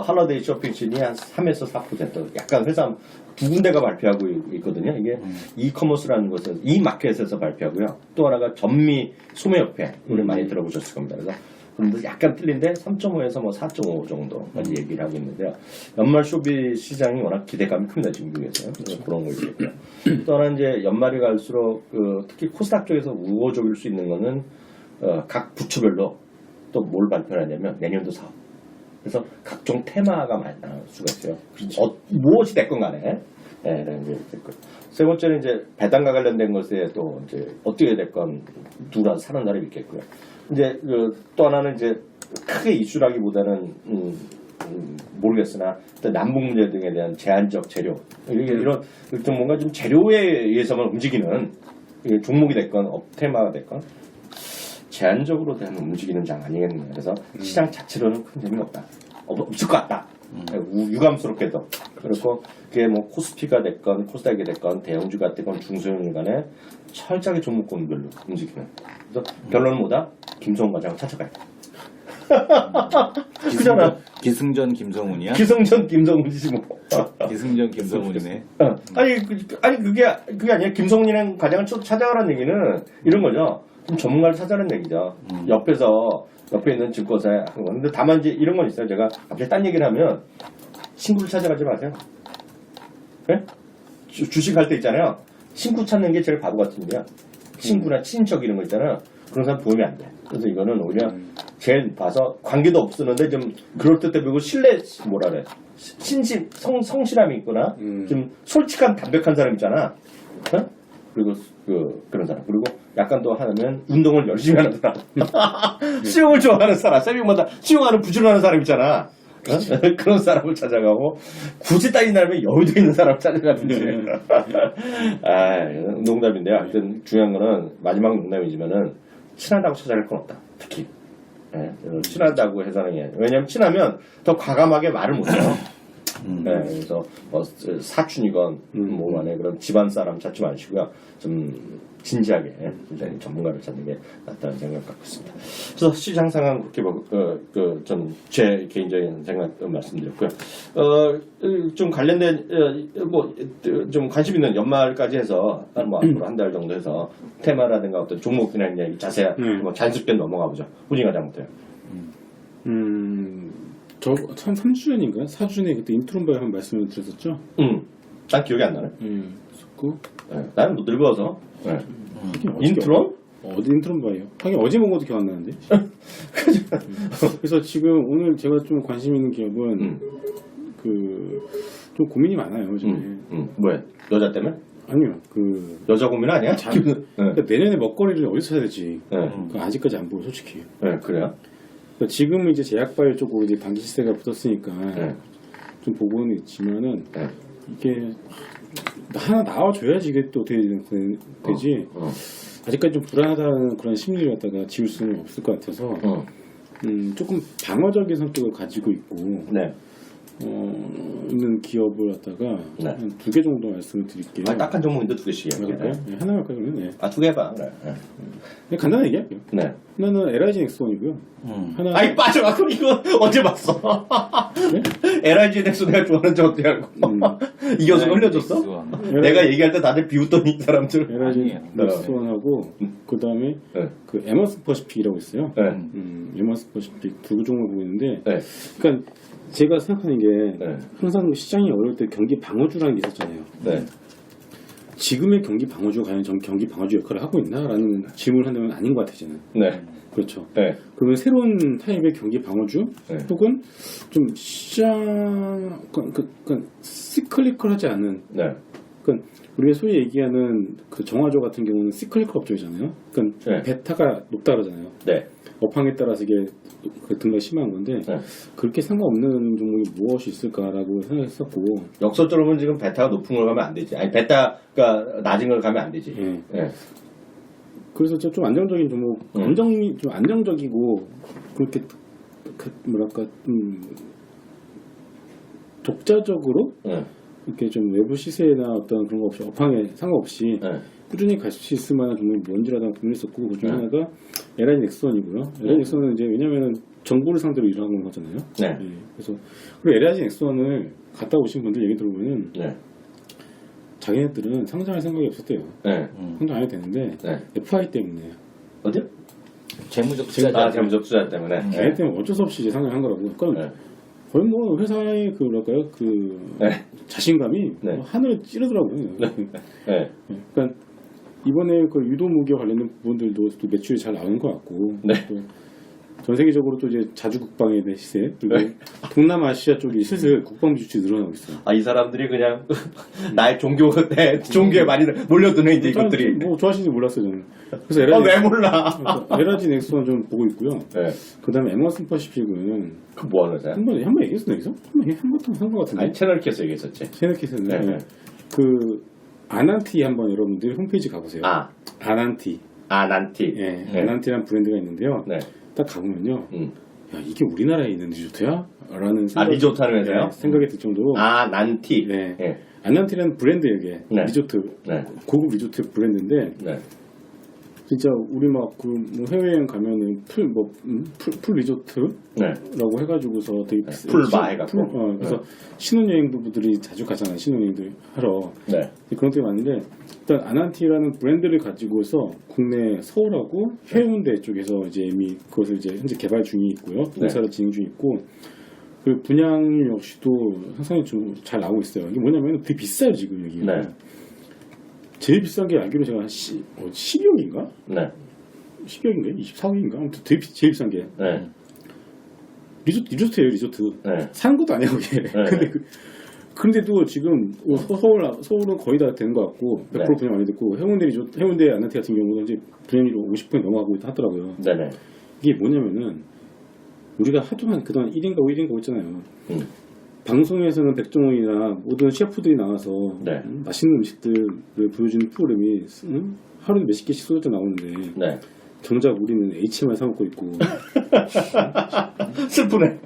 할러데이 쇼핑신이 한 3에서 4% 약간 회사 두 군데가 발표하고 있거든요. 이게 이커머스라는 곳에서 이 마켓에서 발표하고요. 또 하나가 전미 소매협회 우리 많이 들어보셨을 겁니다. 그래서 그런데 약간 틀린데 3.5에서 뭐 4.5 정도까지 얘기를 하고 있는데요. 연말 소비 시장이 워낙 기대감이 큽니다. 지금 미국에서요. 그래서 그런 거 있겠고요. 또 하나 이제 연말이 갈수록 특히 코스닥 쪽에서 우호적일 수 있는 거는 각 부처별로 또 뭘 발표하냐면 내년도 사업. 그래서 각종 테마가 많이 나올 수가 있어요. 무엇이 됐건 간에. 네, 세 번째는 이제 배당과 관련된 것에 또 이제 어떻게 됐건 누가 사는 사람이 있겠고요. 이제 또 하나는 이제 크게 이슈라기보다는 모르겠으나 남북 문제 등에 대한 제한적 재료 이런 좀 뭔가 좀 재료에 의해서만 움직이는 종목이 됐건 테마가 됐건 제한적으로 대한 움직이는 장 아니겠느냐. 그래서 시장 자체로는 큰 재미가 없을 것 같다. 유감스럽게도 그렇고 그게 뭐 코스피가 됐건 코스닥이 됐건 대형주가 됐건 중소형주 간에 철저하게 종목군별로 움직이는. 그래서 결론은 뭐다? 김성훈 과장을 찾아가야 돼. 그잖아. 기승전 김성훈이야? 기승전 김성훈이지 뭐. 기승전 김성훈이네. 아니 그게 아니라 김성훈이라는 과장을 찾아가라는 얘기는 이런 거죠. 좀 전문가를 찾아라는 얘기죠. 옆에 있는 증권사에 하는 거. 근데 다만 이제 이런 건 있어요. 제가 갑자기 딴 얘기를 하면 친구를 찾아가지 마세요. 네? 주식할 때 있잖아요. 친구 찾는 게 제일 바보 같은 일이야. 친구나 친척 이런 거 있잖아요. 그런 사람 도움이 안 돼. 그래서 이거는 오히려 제일 봐서 관계도 없었는데 좀 그럴듯해 보이고 뭐라 그래. 성실함이 있거나 좀 솔직한 담백한 사람 있잖아. 어? 그리고 그런 사람. 그리고 약간 또 하면 운동을 열심히 하는 사람. 수영을 좋아하는 사람. 세미보다 수영하는 부지런한 사람 있잖아. 어? 그런 사람을 찾아가고 굳이 따진다면 여유도 있는 사람을 찾아가든지. 농담인데요. 하여튼 중요한 거는 마지막 농담이지만은 친하다고 찾아갈 건 없다. 특히. 네, 친하다고 해서는 왜냐하면 친하면 더 과감하게 말을 못해요. 네, 그래서 사촌이건 뭐 간에 그런 집안 사람 찾지 마시고요. 좀 진지하게 굉장히 전문가를 찾는 게 낫다는 생각 갖고 있습니다. 그래서 시장 상황 그렇게 좀 제 개인적인 생각 말씀드렸고요. 좀 관련된 좀 관심 있는 연말까지 해서 뭐 앞으로 한 달 정도 해서 테마라든가 어떤 종목이나 그냥 자세한 뭐 자연스럽게 넘어가 보죠. 후진가 잘못해요. 저 3주 전인가? 4주 전에 그때 인트론바에 한 말씀을 드렸었죠? 난 기억이 안 나네. 있었고. 네, 나는 못 늙어서. 네. 인트론? 어디 인트론바예요? 하긴 어제 본 것도 기억 안 나는데. 그래서 지금 오늘 제가 좀 관심 있는 기업은 좀 고민이 많아요. 요즘에. 뭐야? 여자 때문에? 아니요. 여자 고민 아니야? 그러니까 내년에 먹거리를 어디서 사야 될지. 네. 아직까지 안 보여, 솔직히. 네, 그래요? 그러니까 지금은 이제 제약바이오 쪽으로 이제 단기 시세가 붙었으니까 좀 보고는 있지만은 이게 하나 나와줘야지 이게 또 되지. 아직까지 좀 불안하다는 그런 심리를 갖다가 지울 수는 없을 것 같아서 조금 방어적인 성격을 가지고 있고 있는 기업을 갖다가 한 2개 정도 말씀을 드릴게요. 딱 한 종목인데 2개씩이에요. 그럴까요? 네, 하나 할까요? 그러면? 2개 해봐. 그래. 네. 간단하게 얘기할게요. 네. 하나는 LIG 넥스원이고요. 하나. 아이 빠져가. 그럼 이거 언제 봤어? 네? LIG 넥슨 내가 좋아하는 줄 어떻게 알고? 이겨서 흘려줬어? 내가 얘기할 때 다들 비웃더니 사람들. LIG 넥스원하고 그 다음에 그 에머슨 퍼시픽이라고 있어요. 에머슨 퍼시픽 2종을 보고 있는데, 그러니까 제가 생각하는 게 항상 시장이 어려울 때 경기 방어주라는 게 있었잖아요. 지금의 경기 방어주가 과연 경기 방어주 역할을 하고 있나라는 질문을 한다면 아닌 것 같아요. 그렇죠. 그러면 새로운 타입의 경기 방어주 혹은 좀 시장 시클리컬하지 않은 그러니까 우리가 소위 얘기하는 그 정화조 같은 경우는 시클리컬 업종이잖아요. 그러니까 베타가 높다 그러잖아요. 업황에 따라서 이게 등락이 심한 건데 그렇게 상관없는 종목이 무엇이 있을까라고 생각했었고 역설적으로 보면 지금 베타가 높은 걸 가면 안 되지. 아니 베타가 낮은 걸 가면 안 되지. 그래서 좀 안정적인 종목, 좀 안정적이고 그렇게 뭐랄까 독자적으로 이렇게 좀 외부 시세나 어떤 그런 거 없이 업황에 상관없이 꾸준히 갈 수 있을 만한 종목이 뭔지라도 고민했었고 그 중에 하나가 LIG 넥스원이고요. LIG 넥스원은 이제 왜냐면은 정부를 상대로 일하는 거잖아요. 그래서 그리고 LIG 넥스원을 갔다 오신 분들 얘기 들어보면은 자기네들은 상장할 생각이 없었대요. 상장 안 해도 되는데 FI 때문에. 어디요? 재무적 투자자. 아, 재무적 투자 때문에. 걔네 때문에 어쩔 수 없이 이제 상향한 거라고. 그러니까 네. 거의 뭐 회사의 그 뭐랄까요 그 네. 자신감이 네. 뭐 하늘을 찌르더라고요. 네. 그러니까 이번에 그 유도무기 관련된 부분들도 또 매출이 잘 나오는 것 같고 네. 또 전 세계적으로 또 이제 자주 국방에 대한 시세 그리고 네. 동남아시아 쪽이 슬슬 국방비 지출이 늘어나고 있어요. 아, 이 사람들이 그냥 나의 종교에 많이 몰려드는 이제 이것들이. 뭐 좋아하시는지 몰랐어요 저는. 그래서 왜 몰라? LG 넥슨 좀 보고 있고요. 네. 그다음에 에머슨 퍼시픽은 그 뭐 하는 거야? 한번 얘기했었나 여기서? 한번 같은데. 아니, 채널 켜서 얘기했었지. 세네키스는 네, 네. 그 아난티 한번 여러분들 홈페이지 가보세요. 아, 아난티. 난티. 예, 네. 아난티라는 브랜드가 있는데요. 네. 딱 가보면요. 야, 이게 우리나라에 있는 리조트야? 라는 리조트하는 회사요? 생각이 들 정도로. 난티. 네. 예. 아난티라는 브랜드 이게 네. 리조트 네. 고급 리조트 브랜드인데 네. 진짜 우리 막 그 뭐 해외여행 가면은 풀 리조트라고 네. 해가지고서 되게 풀바 해갖고. 그래서 신혼여행 부부들이 자주 가잖아요. 신혼여행들 하러. 네. 그런 게 많은데 일단 아난티라는 브랜드를 가지고서 국내 서울하고 해운대 쪽에서 이제 이미 그것을 이제 현재 개발 중이 있고요. 공사를 진행 중이 있고 그 분양률 역시도 상당히 좀 잘 나오고 있어요. 이게 뭐냐면 되게 비싸요 지금 여기. 네. 제일 비싼 게 알기로 제가 12억인가? 네. 12억인가? 24억인가? 아무튼 제일 비싼 게 네. 리조트예요 리조트. 네. 사는 것도 아니에요 그게. 네. 근데도 지금 서울은 거의 다 되는 것 같고 100% 네. 분양 많이 됐고 해운대 아난티 같은 경우는 이제 분양률이 50% 넘어가고 하더라고요. 네네. 이게 뭐냐면은 우리가 하도만 그동안 1인 가구 1인 가구 있잖아요. 방송에서는 백종원이나 모든 셰프들이 나와서 네. 맛있는 음식들을 보여주는 프로그램이 하루에 몇십 개씩 쏟아져 나오는데 네. 정작 우리는 H만 사 먹고 있고 슬프네.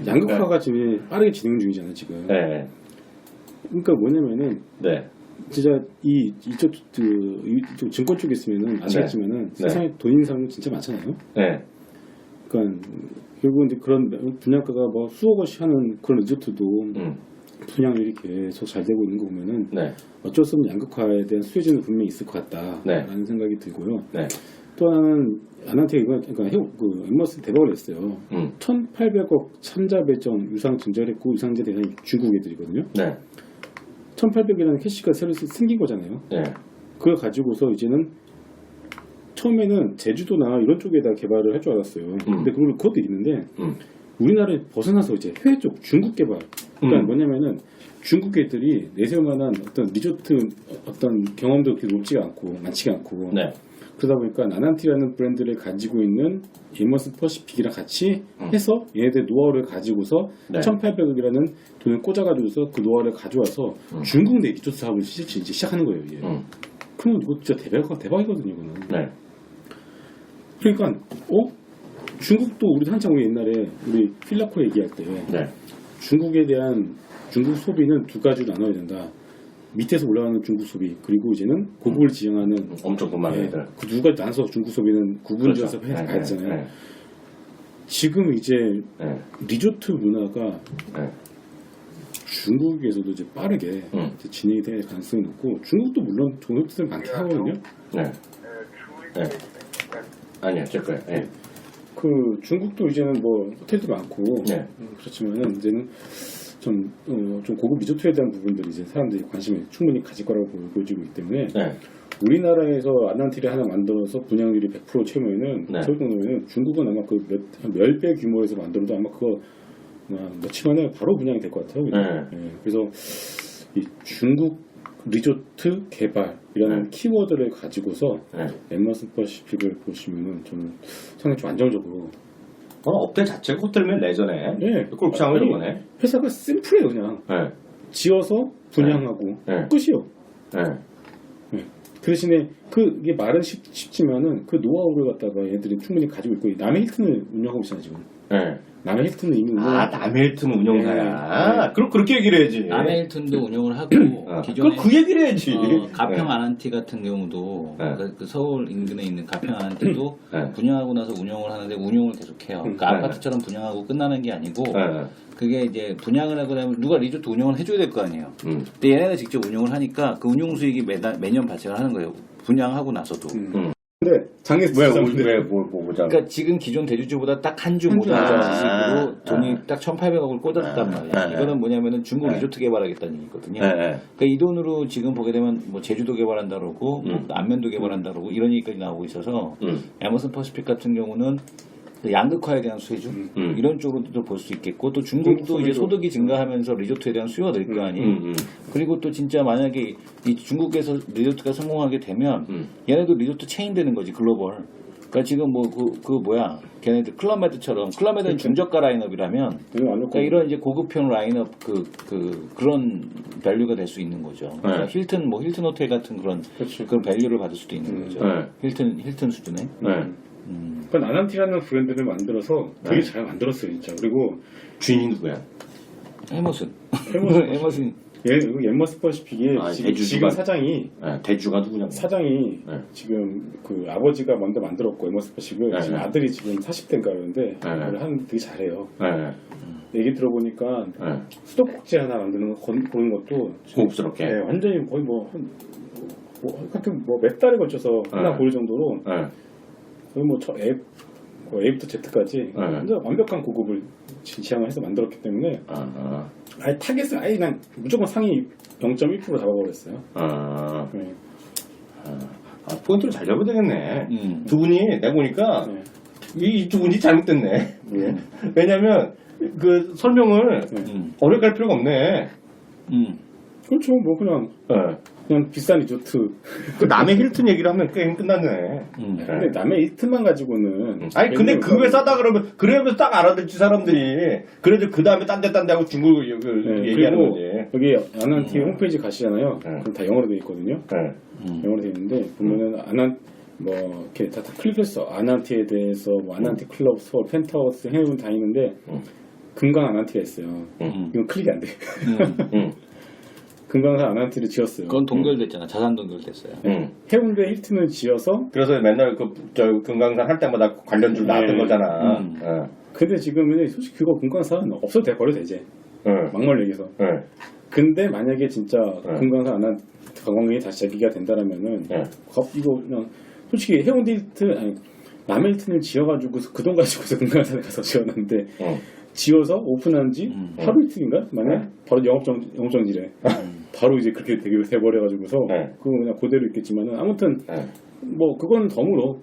양극화가 지금 빠르게 진행 중이잖아요 지금. 네. 그러니까 뭐냐면은 네. 진짜 이쪽 증권 쪽에 있으면은 아시겠지만은 네. 세상에 돈 있는 사람은 진짜 많잖아요. 네. 그러니까 결국은 이제 그런 분양가가 뭐 수억 원씩 하는 그런 리조트도 분양률이 계속 잘 되고 있는 거 보면은 네. 어쩔 수 없는 양극화에 대한 수혜주는 분명히 있을 것 같다라는 네. 생각이 들고요. 네. 또 하나는 아난테가 그러니까 엠머슨 대박을 냈어요. 1,800억 참자 배정 유상 증자를 했고 유상자 대상이 중국 애들이거든요. 네. 1,800이라는 캐시가 새로 생긴 거잖아요. 네. 그걸 가지고서 이제는 처음에는 제주도나 이런 쪽에다 개발을 할 줄 알았어요. 근데 그것도 있는데 우리나라에 벗어나서 이제 해외 쪽 중국 개발. 그러니까 뭐냐면은 중국 애들이 내세울 만한 어떤 리조트 어떤 경험도 그렇게 높지가 않고 많지가 않고. 네. 그러다 보니까 나난티라는 브랜드를 가지고 있는 에머슨 퍼시픽이랑 같이 해서 얘네들 노하우를 가지고서 네. 1,800억이라는 돈을 꽂아가지고서 그 노하우를 가져와서 중국 내 리조트 사업을 이제 시작하는 거예요. 이게. 그러면 이거 진짜 대박이거든요. 이거는. 네. 그러니까 중국도 우리도 한창 우리 옛날에 우리 필라코 얘기할 때 네. 중국에 대한 중국 소비는 두 가지로 나눠야 된다. 밑에서 올라가는 중국 소비 그리고 이제는 고국을 지향하는 엄청 돈 많은 애들. 그 두 가지 나눠서 중국 소비는 구분지어서 그렇죠. 가야 되잖아요. 네. 지금 이제 네. 리조트 문화가 네. 중국에서도 이제 빠르게 이제 진행이 될 가능성이 높고 중국도 물론 좋은 호텔들 많긴 하거든요. 네. 네. 아니요, 제 거예요. 네. 그 중국도 이제는 뭐 호텔도 많고 네. 그렇지만은 이제는 좀 고급 리조트에 대한 부분들이 이제 사람들이 관심을 충분히 가질 거라고 보여지고 있기 때문에 네. 우리나라에서 아난티를 하나 만들어서 분양률이 100% 채우면은 네. 저희 정도면 중국은 아마 그 몇 배 규모에서 만들어도 아마 그거 며칠만에 바로 분양이 될 것 같아요. 그냥. 네. 예, 그래서 이 중국 리조트 개발이라는 키워드를 가지고서 네. 에머슨 퍼시픽을 보시면은 저는 상당히 좀 안정적으로 업체 자체가 호텔면 레저네. 예. 골프장은 아니, 이런 거네. 회사가 심플해요 그냥 네. 지어서 분양하고 네. 끝이요. 네. 그 대신에 이게 말은 쉽지만은 그 노하우를 갖다가 얘들이 충분히 가지고 있고 남의 힐튼을 운영하고 있잖아요 지금. 네. 남의 힐튼은 이미 남의 힐튼 운영사야. 네. 그럼 그렇게 얘기를 해야지. 남의 힐튼도 운영을 하고 그럼 기존에 그 얘기를 해야지. 가평 아난티 같은 경우도 네. 그 서울 인근에 있는 가평 아난티도 네. 분양하고 나서 운영을 하는데 운영을 계속해요. 그러니까 네. 아파트처럼 분양하고 끝나는 게 아니고 네. 그게 이제 분양을 하고 나면 누가 리조트 운영을 해줘야 될 거 아니에요. 근데 얘네가 직접 운영을 하니까 그 운영 수익이 매년 발생을 하는 거예요. 분양하고 나서도. 근데 장에서 왜뭐 보자. 그러니까 지금 기존 대주주보다 딱 한 주 모자란 지식으로 돈이 딱 1,800억을 꽂았단 말이야. 이거는 뭐냐면은 중국 리조트 개발하겠다는 얘기거든요. 그러니까 이 돈으로 지금 보게 되면 뭐 제주도 개발한다 그러고 뭐 안면도 개발한다 그러고 이런 얘기까지 나오고 있어서 에머슨 퍼시픽 같은 경우는 그 양극화에 대한 수혜주 이런 쪽으로도 볼 수 있겠고 또 중국도 이제 소득이 증가하면서 리조트에 대한 수요가 늘 거 아니. 그리고 또 진짜 만약에 이 중국에서 리조트가 성공하게 되면 얘네도 리조트 체인 되는 거지 글로벌. 그러니까 지금 뭐 그 뭐야 걔네들 클럽메드처럼 클럽메드는 중저가 라인업이라면 그러니까 이런 이제 고급형 라인업 그런 밸류가 될 수 있는 거죠. 그러니까 힐튼 호텔 같은 그런 밸류를 받을 수도 있는 거죠. 힐튼 수준에. 그러니까 아난티라는 브랜드를 만들어서 되게 잘 만들었어요 진짜. 그리고 주인이 누구야? 에머슨. 엠머슨 퍼시픽이 지금 사장이 대주가 누구냐? 지금 그 아버지가 먼저 만들었고 에머슨 퍼시픽을 지금 아들이 지금 40대인가 그러는데 그걸 하는 되게 잘해요. 얘기 들어보니까 수도꼭지 하나 만드는 거 그런 것도 고급스럽게. 네, 완전히 거의 몇 달에 걸쳐서 하나 고를 정도로 거의 A부터 Z까지 완전 완벽한 고급을 지향을 해서 만들었기 때문에 아예 타겟을 아예 그냥 무조건 상위 0.1% 잡아버렸어요. 포인트를 잘 잡아야 되겠네. 두 분이 내가 보니까 이 두 분이 잘못됐네. 왜냐면 그 설명을 어렵게 할 필요가 없네. 그렇죠. 뭐 그냥 비싼 리조트. 그 남의 힐튼 얘기를 하면 게임 끝났네. 근데 남의 힐튼만 가지고는 아니 근데 그게 싸다 그러면 그러면 딱 알아듣지 사람들이. 그래도 그 다음에 딴 데 하고 중국 얘기하는 거지. 여기 아난티 홈페이지 가시잖아요. 그럼 다 영어로 되어 있거든요. 영어로 되어 있는데 보면은 이렇게 다 클릭했어. 아난티에 대해서 뭐 아난티 클럽, 서울, 펜트하우스 해외분 다 있는데 금강 아난티가 있어요. 이건 클릭이 안 돼. 금강산 아난티를 지었어요. 그건 동결됐잖아. 자산 동결됐어요. 해운대 힐튼을 지어서 그래서 맨날 금강산 할 때마다 관련줄 나왔던 거잖아. 근데 지금은 솔직히 그거 금강산 없어도 돼. 버려도 되지. 막말 얘기해서. 근데 만약에 진짜 금강산 아난티 관광객이 다시 재개가 된다라면은 이거 그냥 솔직히 해운대 힐튼 아니 남의 힐튼을 지어가지고 그 돈 가지고서 금강산에 가서 지었는데 지어서 오픈한 지 하루 이틀인가? 만약 바로 영업정지래. 바로 이제 그렇게 돼버려가지고서 그거 그냥 그대로 있겠지만은 아무튼 뭐 그건 덤으로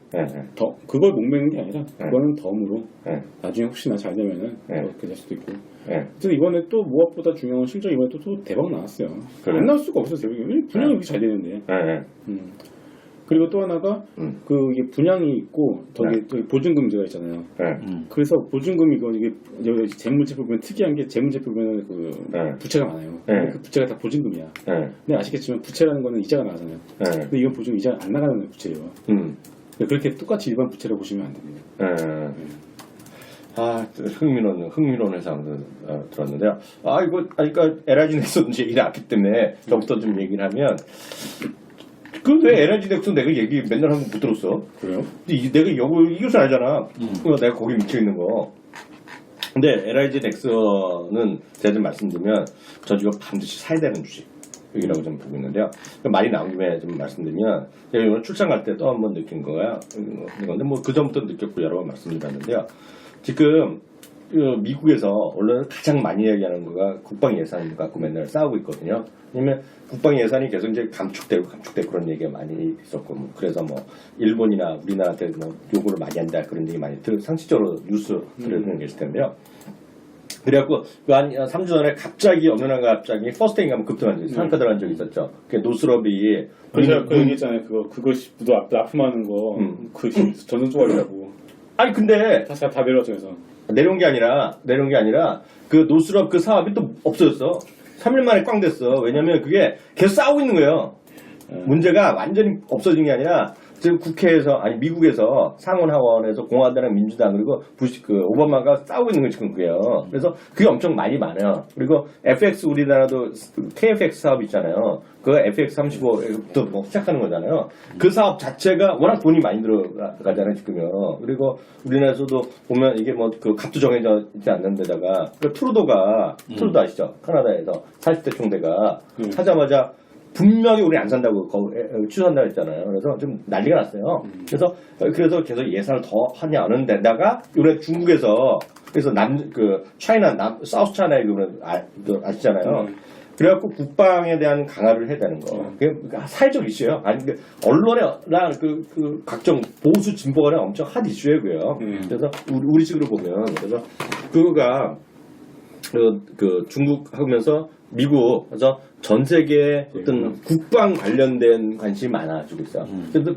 그걸 목매는 게 아니라 그거는 덤으로 나중에 혹시나 잘 되면은 그렇게 될 수도 있고. 그래서 이번에 또 무엇보다 중요한 실적 이번에 또 대박 나왔어요. 안 나올 수가 없었어요. 분양이 이렇게 잘 되는데. 그리고 또 하나가 이게 분양이 있고 저기 보증금제가 있잖아요. 그래서 보증금이 이게 재무제표 보면 특이한 게 재무제표 보면 부채가 많아요. 그 부채가 다 보증금이야. 근데 아시겠지만 부채라는 거는 이자가 나가잖아요. 근데 이건 보증 이자가 안 나가는 부채예요. 그렇게 똑같이 일반 부채로 보시면 안 됩니다. 흥미로운 해상을 들었는데요. 그러니까 LIG 넥슨 얘기를 나왔기 때문에 저부터 좀 얘기를 하면 왜 LIG 넥슨 내가 얘기 맨날 한 번 못 들었어? 그래요? 근데 내가 이것을 알잖아. 내가 거기 미쳐 있는 거. 근데 LIG 넥슨은 제가 좀 말씀드리면 저 지금 반드시 사야 되는 주식이라고 좀 보고 있는데요. 말이 나온 김에 좀 말씀드리면 제가 이번 출장 갈 때 또 한 번 느낀 거야. 근데 뭐 그 전부터 느꼈고 여러 번 말씀드렸는데요. 지금 미국에서 원래 가장 많이 얘기하는 거가 국방 예산 갖고 맨날 싸우고 있거든요. 왜냐면 국방 예산이 계속 이제 감축되고 그런 얘기가 많이 있었고, 그래서 뭐 일본이나 우리나라한테 뭐 요구를 많이 한다 그런 얘기 많이 상식적으로 뉴스 들으면 계실 텐데요. 그래갖고 한 3주 전에 갑자기 어느 날 갑자기 퍼스트인가 하면 급등한 적이 상가 들어간 적이 있었죠. 그 노스럽이 그 얘기 있잖아요. 그거 납품하는 거 그 전선 조각이라고. 아니 근데 다시 다 내려왔죠. 그래서 내려온 게 아니라 그 노스럽 그 사업이 또 없어졌어. 3일 만에 꽝 됐어. 왜냐면 그게 계속 싸우고 있는 거예요. 문제가 완전히 없어진 게 아니라 지금 국회에서 미국에서 상원 하원에서 공화당이랑 민주당 그리고 오바마가 싸우고 있는 거 지금 그게요. 그래서 그게 엄청 많이 많아요. 그리고 FX 우리나라도 KFX 사업 있잖아요. 그 FX35부터 뭐 시작하는 거잖아요. 그 사업 자체가 워낙 돈이 많이 들어가잖아요 지금요. 그리고 우리나라에서도 보면 이게 뭐 그 값도 정해져 있지 않는 데다가 트루도 아시죠? 캐나다에서 40대 총대가 하자마자 분명히 우리 안 산다고 취소한다고 했잖아요. 그래서 좀 난리가 났어요. 그래서 계속 예산을 더 하냐는 데다가 이번에 중국에서 그래서 사우스 차이나 아시잖아요. 그래갖고 국방에 대한 강화를 해야 되는 거. 그게 사회적 이슈예요. 아니 언론이나 각종 보수 진보 간에 엄청 핫 이슈예요. 그래서 우리 식으로 보면 그래서 그거가 중국 하면서 미국 그래서 전 세계에 어떤 국방 관련된 관심이 많아지고 있어요.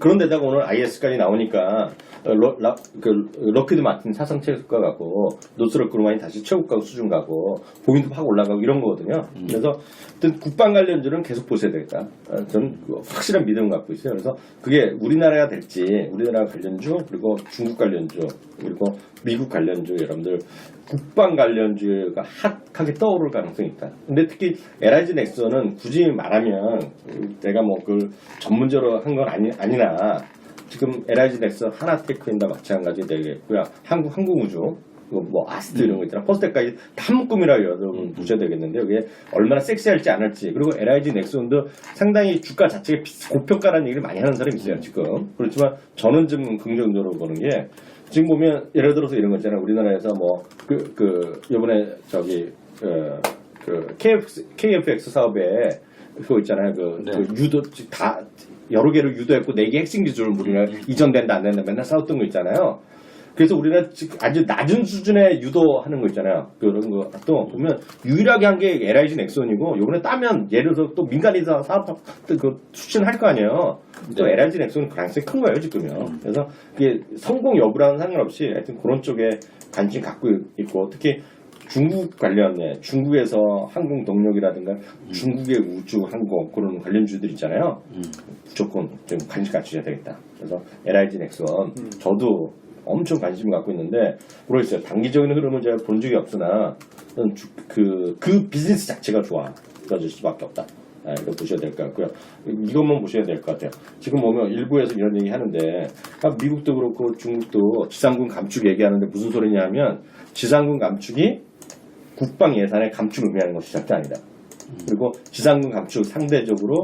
그런 데다가 오늘 IS까지 나오니까 럭키드 마틴 사상 체육과 가고 노스럽 그루만이 다시 체육과 수준 가고 보인도 확 올라가고 이런 거거든요. 그래서 어떤 국방 관련주는 계속 보셔야 되겠다. 저는 확실한 믿음을 갖고 있어요. 그래서 그게 우리나라가 될지 우리나라 관련주 그리고 중국 관련주 그리고 미국 관련주 여러분들 국방 관련주가 핫하게 떠오를 가능성이 있다. 근데 특히 LIG 넥슨은 굳이 말하면 내가 전문적으로 한 건 아니나 지금 LIG 넥슨 하나테크인과 마찬가지 되겠고요. 항공우주 아스트 이런 거 있잖아. 퍼스트까지 다 묶음이라 여러분 보셔야 되겠는데 이게 얼마나 섹시할지 안 할지 그리고 LIG 넥슨도 상당히 주가 자체가 고평가라는 얘기를 많이 하는 사람이 있어요 지금. 그렇지만 저는 좀 긍정적으로 보는 게 지금 보면 예를 들어서 이런 거 있잖아요. 우리나라에서 이번에 KFX 사업에 그거 있잖아요. 유도 다 여러 개를 유도했고 4개 핵심 기술을 우리가 이전된다 안 된다 맨날 싸웠던 거 있잖아요. 그래서 우리가 지금 아주 낮은 수준의 유도하는 거 있잖아요. 그런 거 또 보면 유일하게 한 게 LIG 넥슨이고 요번에 따면 예를 들어서 또 민간에서 사업 추진을 할 거 아니에요. 또 LIG 넥슨은 가능성이 큰 거예요 지금요. 그래서 그게 성공 여부랑은 상관없이 하여튼 그런 쪽에 관심 갖고 있고 특히 중국 관련해 중국에서 항공 동력이라든가 중국의 우주 항공 그런 관련주들 있잖아요. 무조건 좀 관심 가지셔야 되겠다. 그래서 LIG 넥슨 저도 엄청 관심을 갖고 있는데 모르겠어요. 단기적인 흐름은 제가 본 적이 없으나 그 비즈니스 자체가 좋아질 수밖에 없다. 이거 보셔야 될 것 같고요. 이것만 보셔야 될 것 같아요. 지금 보면 일부에서 이런 얘기 하는데 미국도 그렇고 중국도 지상군 감축 얘기하는데 무슨 소리냐면 지상군 감축이 국방 예산의 감축을 의미하는 것이 절대 아니다. 그리고 지상군 감축 상대적으로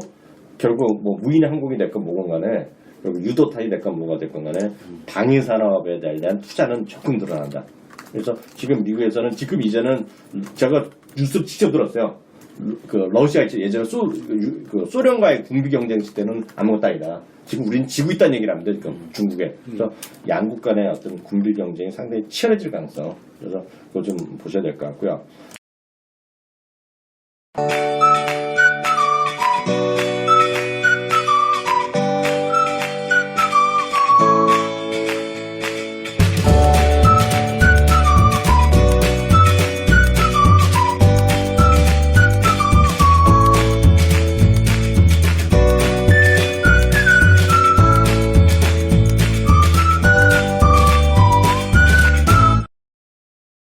결국 무인 항공이 됐건 뭐건 간에 유도탄이 됐건 뭐가 됐건 간에 방위 산업에 대한 투자는 조금 늘어난다. 그래서 지금 미국에서는 지금 이제는 제가 뉴스 직접 들었어요. 러시아 예전에 소련과의 군비 경쟁 시대는 아무것도 아니다. 지금 우린 지고 있다는 얘기를 합니다. 지금 중국에. 그래서 양국 간의 어떤 군비 경쟁이 상당히 치열해질 가능성. 그래서 그거 좀 보셔야 될 것 같고요.